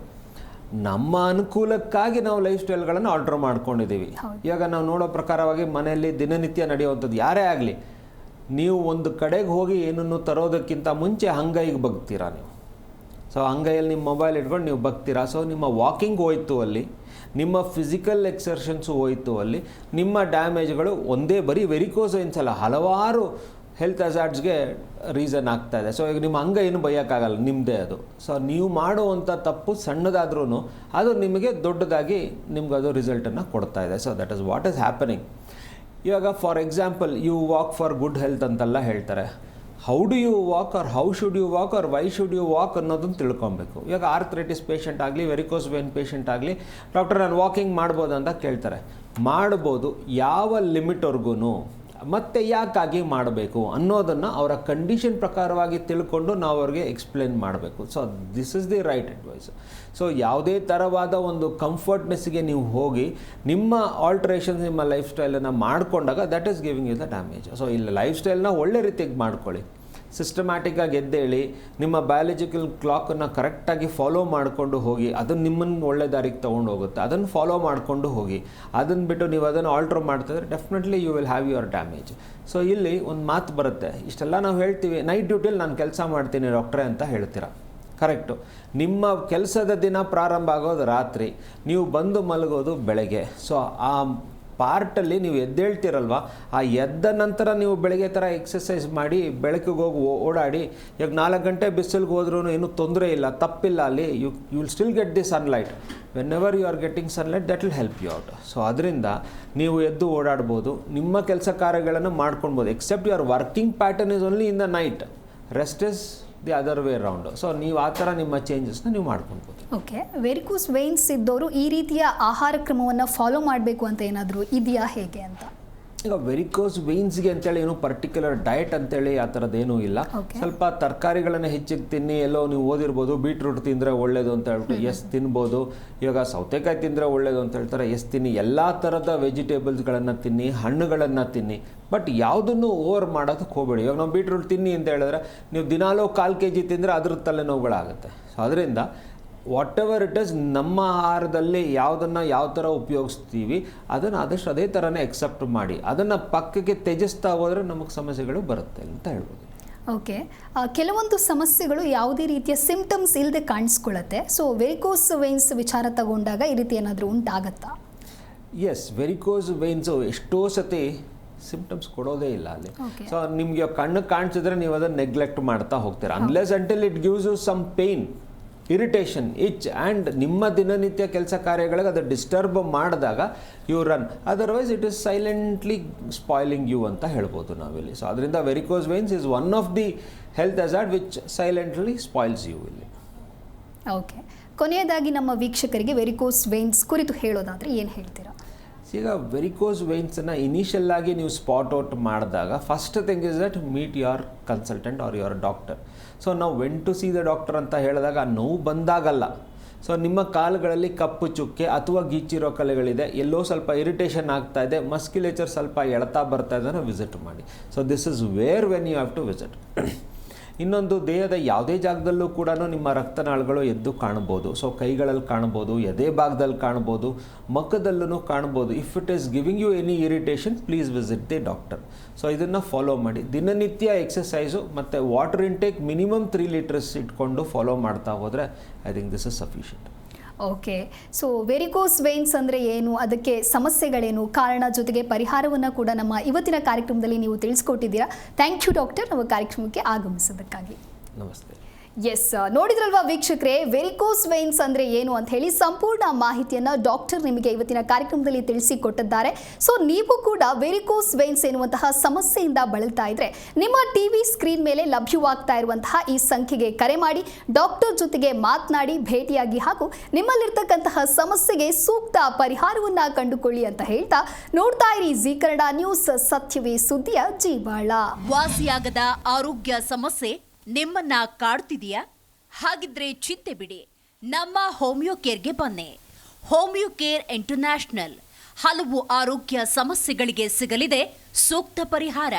ನಮ್ಮ ಅನುಕೂಲಕ್ಕಾಗಿ ನಾವು ಲೈಫ್ ಸ್ಟೈಲ್ಗಳನ್ನು ಆಲ್ಟರ್ ಮಾಡ್ಕೊಂಡಿದ್ದೀವಿ. ಇವಾಗ ನಾವು ನೋಡೋ ಪ್ರಕಾರವಾಗಿ ಮನೆಯಲ್ಲಿ ದಿನನಿತ್ಯ ನಡೆಯುವಂಥದ್ದು ಯಾರೇ ಆಗಲಿ, ನೀವು ಒಂದು ಕಡೆಗೆ ಹೋಗಿ ಏನನ್ನು ತರೋದಕ್ಕಿಂತ ಮುಂಚೆ ಅಂಗೈಗೆ ಬಗ್ತೀರಾ ನೀವು. ಸೊ ಅಂಗೈಯಲ್ಲಿ ನಿಮ್ಮ ಮೊಬೈಲ್ ಇಟ್ಕೊಂಡು ನೀವು ಬಗ್ತೀರಾ. ಸೊ ನಿಮ್ಮ ವಾಕಿಂಗ್ ಹೋಯ್ತು ಅಲ್ಲಿ, ನಿಮ್ಮ ಫಿಸಿಕಲ್ ಎಕ್ಸರ್ಷನ್ಸು ಹೋಯ್ತು ಅಲ್ಲಿ, ನಿಮ್ಮ ಡ್ಯಾಮೇಜ್ಗಳು ಒಂದೇ ಬರೀ ವೆರಿಕೋಸ್ ವೇನ್ಸ್ ಹಲವಾರು ಹೆಲ್ತ್ ಹಜಾರ್ಡ್ಸ್ಗೆ ರೀಸನ್ ಆಗ್ತಾ ಇದೆ. ಸೊ ಈಗ ನಿಮ್ಮ ಅಂಗ ಏನು ಬೈಯೋಕ್ಕಾಗಲ್ಲ, ನಿಮ್ಮದೇ ಅದು. ಸೊ ನೀವು ಮಾಡುವಂಥ ತಪ್ಪು ಸಣ್ಣದಾದ್ರೂ ಅದು ನಿಮಗೆ ದೊಡ್ಡದಾಗಿ ನಿಮ್ಗೆ ಅದು ರಿಸಲ್ಟನ್ನು ಕೊಡ್ತಾ ಇದೆ. So that is what is happening. ಇವಾಗ for example you walk for good health ಅಂತೆಲ್ಲ ಹೇಳ್ತಾರೆ. How do you walk or how should you walk or why should you walk ಅನ್ನೋದನ್ನು ತಿಳ್ಕೊಬೇಕು. ಇವಾಗ ಆರ್ಥ್ರೈಟಿಸ್ ಪೇಷಂಟ್ ಆಗಲಿ, ವೆರಿಕೋಸ್ ವೇನ್ ಪೇಷಂಟ್ ಆಗಲಿ, doctor ನಾನು walking ಮಾಡ್ಬೋದು ಅಂತ ಕೇಳ್ತಾರೆ. ಮಾಡ್ಬೋದು, ಯಾವ ಲಿಮಿಟ್ವರೆಗೂ ಮತ್ತು ಯಾಕಾಗಿ ಮಾಡಬೇಕು ಅನ್ನೋದನ್ನು ಅವರ ಕಂಡೀಷನ್ ಪ್ರಕಾರವಾಗಿ ತಿಳ್ಕೊಂಡು ನಾವು ಅವ್ರಿಗೆ ಎಕ್ಸ್ಪ್ಲೇನ್ ಮಾಡಬೇಕು. So this is the right advice. So ಯಾವುದೇ ಥರವಾದ ಒಂದು ಕಂಫರ್ಟ್ನೆಸ್ಗೆ ನೀವು ಹೋಗಿ ನಿಮ್ಮ ಆಲ್ಟ್ರೇಷನ್ಸ್ ನಿಮ್ಮ ಲೈಫ್ ಸ್ಟೈಲನ್ನು ಮಾಡಿಕೊಂಡಾಗ that is giving you the damage. So ಇಲ್ಲಿ ಲೈಫ್ ಸ್ಟೈಲ್ನ ಒಳ್ಳೆ ರೀತಿಗೆ ಮಾಡ್ಕೊಳ್ಳಿ, ಸಿಸ್ಟಮ್ಯಾಟಿಕ್ಕಾಗಿ ಎದ್ದೇಳಿ, ನಿಮ್ಮ ಬಯಾಲಜಿಕಲ್ ಕ್ಲಾಕನ್ನು ಕರೆಕ್ಟಾಗಿ ಫಾಲೋ ಮಾಡಿಕೊಂಡು ಹೋಗಿ, ಅದನ್ನು ನಿಮ್ಮನ್ನು ಒಳ್ಳೆ ದಾರಿಗೆ ತೊಗೊಂಡು ಹೋಗುತ್ತೆ. ಅದನ್ನು ಫಾಲೋ ಮಾಡಿಕೊಂಡು ಹೋಗಿ. ಅದನ್ನು ಬಿಟ್ಟು ನೀವು ಅದನ್ನು ಆಲ್ಟ್ರ್ ಮಾಡ್ತಿದ್ರೆ definitely you will have your damage. So ಇಲ್ಲಿ ಒಂದು ಮಾತು ಬರುತ್ತೆ, ಇಷ್ಟೆಲ್ಲ ನಾವು ಹೇಳ್ತೀವಿ, ನೈಟ್ ಡ್ಯೂಟಿಲಿ ನಾನು ಕೆಲಸ ಮಾಡ್ತೀನಿ ಡಾಕ್ಟ್ರೇ ಅಂತ ಹೇಳ್ತೀರಾ. ಕರೆಕ್ಟು. ನಿಮ್ಮ ಕೆಲಸದ ದಿನ ಪ್ರಾರಂಭ ಆಗೋದು ರಾತ್ರಿ, ನೀವು ಬಂದು ಮಲಗೋದು ಬೆಳಗ್ಗೆ. ಸೊ ಆ ಪಾರ್ಟಲ್ಲಿ ನೀವು ಎದ್ದೇಳ್ತಿರಲ್ವ, ಆ ಎದ್ದ ನಂತರ ನೀವು ಬೆಳಗ್ಗೆ ಥರ ಎಕ್ಸಸೈಸ್ ಮಾಡಿ ಬೆಳಕಿಗೆ ಹೋಗಿ ಓಡಾಡಿ, ಈಗ 4 ಗಂಟೆ ಬಿಸಿಲಿಗೆ ಹೋದ್ರೂ ಏನೂ ತೊಂದರೆ ಇಲ್ಲ, ತಪ್ಪಿಲ್ಲ. ಅಲ್ಲಿ you will still get the sunlight. Whenever you are getting sunlight that will help you out. So ಅದರಿಂದ ನೀವು ಎದ್ದು ಓಡಾಡ್ಬೋದು, ನಿಮ್ಮ ಕೆಲಸ ಕಾರ್ಯಗಳನ್ನು ಮಾಡ್ಕೊಳ್ಬೋದು. Except your working pattern is only in the night, rest is the other way round. So ನೀವು ಆ ಥರ ನಿಮ್ಮ ಚೇಂಜಸ್ನ ನೀವು ಮಾಡ್ಕೊಳ್ಬೋದು. ಓಕೆ, ವೆರಿಕೋಸ್ ವೇನ್ಸ್ ಇದ್ದವರು ಈ ರೀತಿಯ ಆಹಾರ ಕ್ರಮವನ್ನು ಫಾಲೋ ಮಾಡಬೇಕು ಅಂತ ಏನಾದರೂ ಇದೆಯಾ, ಹೇಗೆ ಅಂತ? ಈಗ ವೆರಿಕೋಸ್ ವೇನ್ಸ್ಗೆ ಅಂತೇಳಿ ಏನು ಪರ್ಟಿಕ್ಯುಲರ್ ಡಯಟ್ ಅಂತೇಳಿ ಆ ಥರದ್ದೇನೂ ಇಲ್ಲ. ಸ್ವಲ್ಪ ತರಕಾರಿಗಳನ್ನು ಹೆಚ್ಚಿಗೆ ತಿನ್ನಿ. ಎಲ್ಲೋ ನೀವು ಓದಿರ್ಬೋದು ಬೀಟ್ರೂಟ್ ತಿಂದರೆ ಒಳ್ಳೇದು ಅಂತ ಹೇಳ್ಬಿಟ್ಟು, ಎಸ್ ತಿನ್ಬೋದು. ಇವಾಗ ಸೌತೆಕಾಯಿ ತಿಂದರೆ ಒಳ್ಳೇದು ಅಂತ ಹೇಳ್ತಾರೆ, ಎಸ್ ತಿನ್ನಿ. ಎಲ್ಲ ಥರದ ವೆಜಿಟೇಬಲ್ಸ್ಗಳನ್ನು ತಿನ್ನಿ, ಹಣ್ಣುಗಳನ್ನು ತಿನ್ನಿ. ಬಟ್ ಯಾವುದನ್ನು ಓವರ್ ಮಾಡೋದಕ್ಕೆ ಹೋಗಬೇಡಿ. ಇವಾಗ ನಾವು ಬೀಟ್ರೂಟ್ ತಿನ್ನಿ ಅಂತ ಹೇಳಿದ್ರೆ ನೀವು ದಿನಾಲೂ 1/4 kg ತಿಂದರೆ ಅದ್ರ ತಲೆನೋವುಗಳಾಗುತ್ತೆ. ಸೊ ಅದರಿಂದ ವಾಟ್ ಎವರ್ ಇಟ್ ಇಸ್, ನಮ್ಮ ಆಹಾರದಲ್ಲಿ ಯಾವುದನ್ನು ಯಾವ ಥರ ಉಪಯೋಗಿಸ್ತೀವಿ ಅದನ್ನು ಆದಷ್ಟು ಅದೇ ಥರನೇ ಎಕ್ಸೆಪ್ಟ್ ಮಾಡಿ. ಅದನ್ನು ಪಕ್ಕಕ್ಕೆ ತ್ಯಜಿಸ್ತಾ ಹೋದರೆ ನಮಗೆ ಸಮಸ್ಯೆಗಳು ಬರುತ್ತೆ ಅಂತ ಹೇಳ್ಬೋದು. ಓಕೆ, ಕೆಲವೊಂದು ಸಮಸ್ಯೆಗಳು ಯಾವುದೇ ರೀತಿಯ ಸಿಂಪ್ಟಮ್ಸ್ ಇಲ್ಲದೆ ಕಾಣಿಸ್ಕೊಳ್ಳುತ್ತೆ. ಸೊ ವೆರಿಕೋಸ್ ವೇನ್ಸ್ ವಿಚಾರ ತಗೊಂಡಾಗ ಈ ರೀತಿ ಏನಾದರೂ ಉಂಟಾಗತ್ತಾ? ಎಸ್, ವೆರಿಕೋಸ್ ವೇನ್ಸು ಎಷ್ಟೋ ಸತಿ ಸಿಂಪ್ಟಮ್ಸ್ ಕೊಡೋದೇ ಇಲ್ಲ ಅಲ್ಲಿ. ಸೊ ನಿಮಗೆ ಕಣ್ಣು ಕಾಣಿಸಿದ್ರೆ ನೀವು ಅದನ್ನು ನೆಗ್ಲೆಕ್ಟ್ ಮಾಡ್ತಾ ಹೋಗ್ತೀರಾ. Unless until it gives you some pain, irritation, itch and ನಿಮ್ಮ ದಿನನಿತ್ಯ ಕೆಲಸ ಕಾರ್ಯಗಳಿಗೆ ಅದು ಡಿಸ್ಟರ್ಬ್ ಮಾಡಿದಾಗ you run. Otherwise it is silently spoiling you ಅಂತ ಹೇಳ್ಬೋದು ನಾವಿಲ್ಲಿ. ಸೊ ಅದರಿಂದ varicose veins is one of the health hazard which silently spoils you ಇಲ್ಲಿ. ಓಕೆ, ಕೊನೆಯದಾಗಿ ನಮ್ಮ ವೀಕ್ಷಕರಿಗೆ ವೆರಿಕೋಸ್ ವೇನ್ಸ್ ಕುರಿತು ಹೇಳೋದಾದರೆ ಏನು ಹೇಳ್ತೀರಾ? ಈಗ ವೆರಿಕೋಸ್ ವೇನ್ಸನ್ನು ಇನಿಷಿಯಲ್ ಆಗಿ ನೀವು ಸ್ಪಾಟ್ ಔಟ್ ಮಾಡಿದಾಗ first thing is that meet your consultant or your doctor. So ನಾವು when to see the doctor ಅಂತ ಹೇಳಿದಾಗ ನೋವು ಬಂದಾಗಲ್ಲ. ಸೊ ನಿಮ್ಮ ಕಾಲುಗಳಲ್ಲಿ ಕಪ್ಪು ಚುಕ್ಕೆ ಅಥವಾ ಗೀಚಿರೋ ಕಲೆಗಳಿದೆ, ಎಲ್ಲೋ ಸ್ವಲ್ಪ ಇರಿಟೇಷನ್ ಆಗ್ತಾ ಇದೆ, ಮಸ್ಕ್ಯುಲೇಚರ್ ಸ್ವಲ್ಪ ಎಳ್ತಾ ಬರ್ತಾ ಇದೆ, ವಿಸಿಟ್ ಮಾಡಿ. So this is where when you have to visit. ಇನ್ನೊಂದು, ದೇಹದ ಯಾವುದೇ ಜಾಗದಲ್ಲೂ ಕೂಡ ನಿಮ್ಮ ರಕ್ತನಾಳಗಳು ಎದ್ದು ಕಾಣ್ಬೋದು. ಸೊ ಕೈಗಳಲ್ಲಿ ಕಾಣ್ಬೋದು, ಎದೆ ಭಾಗದಲ್ಲಿ ಕಾಣ್ಬೋದು, ಮುಖದಲ್ಲೂ ಕಾಣ್ಬೋದು. If it is giving you any irritation please visit the doctor. So ಇದನ್ನು ಫಾಲೋ ಮಾಡಿ. ದಿನನಿತ್ಯ ಎಕ್ಸಸೈಸು ಮತ್ತು ವಾಟರ್ ಇಂಟೇಕ್ ಮಿನಿಮಮ್ 3 ಲೀಟರ್ಸ್ ಇಟ್ಕೊಂಡು ಫಾಲೋ ಮಾಡ್ತಾ ಹೋದರೆ I think this is sufficient. Okay, so varicose veins ಅಂದರೆ ಏನು, ಅದಕ್ಕೆ ಸಮಸ್ಯೆಗಳೇನು, ಕಾರಣ ಜೊತೆಗೆ ಪರಿಹಾರವನ್ನು ಕೂಡ ನಮ್ಮ ಇವತ್ತಿನ ಕಾರ್ಯಕ್ರಮದಲ್ಲಿ ನೀವು ತಿಳಿಸ್ಕೊಟ್ಟಿದ್ದೀರಾ. ಥ್ಯಾಂಕ್ ಯು ಡಾಕ್ಟರ್, ನಮ್ಮ ಕಾರ್ಯಕ್ರಮಕ್ಕೆ ಆಗಮಿಸೋದಕ್ಕಾಗಿ. ನಮಸ್ತೆ. ಎಸ್, ನೋಡಿದ್ರಲ್ವಾ ವೀಕ್ಷಕರೇ, ವೆರಿಕೋಸ್ ವೇನ್ಸ್ ಅಂದರೆ ಏನು ಅಂತ ಹೇಳಿ ಸಂಪೂರ್ಣ ಮಾಹಿತಿಯನ್ನು ಡಾಕ್ಟರ್ ನಿಮಗೆ ಇವತ್ತಿನ ಕಾರ್ಯಕ್ರಮದಲ್ಲಿ ತಿಳಿಸಿಕೊಟ್ಟಿದ್ದಾರೆ. ಸೊ ನೀವು ಕೂಡ ವೆರಿಕೋಸ್ ವೇನ್ಸ್ ಎನ್ನುವಂತಹ ಸಮಸ್ಯೆಯಿಂದ ಬಳಲ್ತಾ ಇದ್ರೆ ನಿಮ್ಮ ಟಿವಿ ಸ್ಕ್ರೀನ್ ಮೇಲೆ ಲಭ್ಯವಾಗ್ತಾ ಇರುವಂತಹ ಈ ಸಂಖ್ಯೆಗೆ ಕರೆ ಮಾಡಿ ಡಾಕ್ಟರ್ ಜೊತೆಗೆ ಮಾತನಾಡಿ ಭೇಟಿಯಾಗಿ ಹಾಗೂ ನಿಮ್ಮಲ್ಲಿರ್ತಕ್ಕಂತಹ ಸಮಸ್ಯೆಗೆ ಸೂಕ್ತ ಪರಿಹಾರವನ್ನು ಕಂಡುಕೊಳ್ಳಿ ಅಂತ ಹೇಳ್ತಾ ನೋಡ್ತಾ ಇರಿ ಜಿ ಕನ್ನಡ ನ್ಯೂಸ್, ಸತ್ಯವೇ ಸುದ್ದಿಯ ಜೀವಾಳ. ವಾಸಿಯಾಗದ ಆರೋಗ್ಯ ಸಮಸ್ಯೆ ನಿಮ್ಮನ್ನ ಕಾಡ್ತಿದೆಯಾ? ಹಾಗಿದ್ರೆ ಚಿಂತೆ ಬಿಡಿ, ನಮ್ಮ ಹೋಮಿಯೋ ಕೇರ್ಗೆ ಬನ್ನಿ. ಹೋಮಿಯೋ ಕೇರ್ ಇಂಟರ್ನ್ಯಾಷನಲ್ ಹಲವು ಆರೋಗ್ಯ ಸಮಸ್ಯೆಗಳಿಗೆ ಸಿಗಲಿದೆ ಸೂಕ್ತ ಪರಿಹಾರ.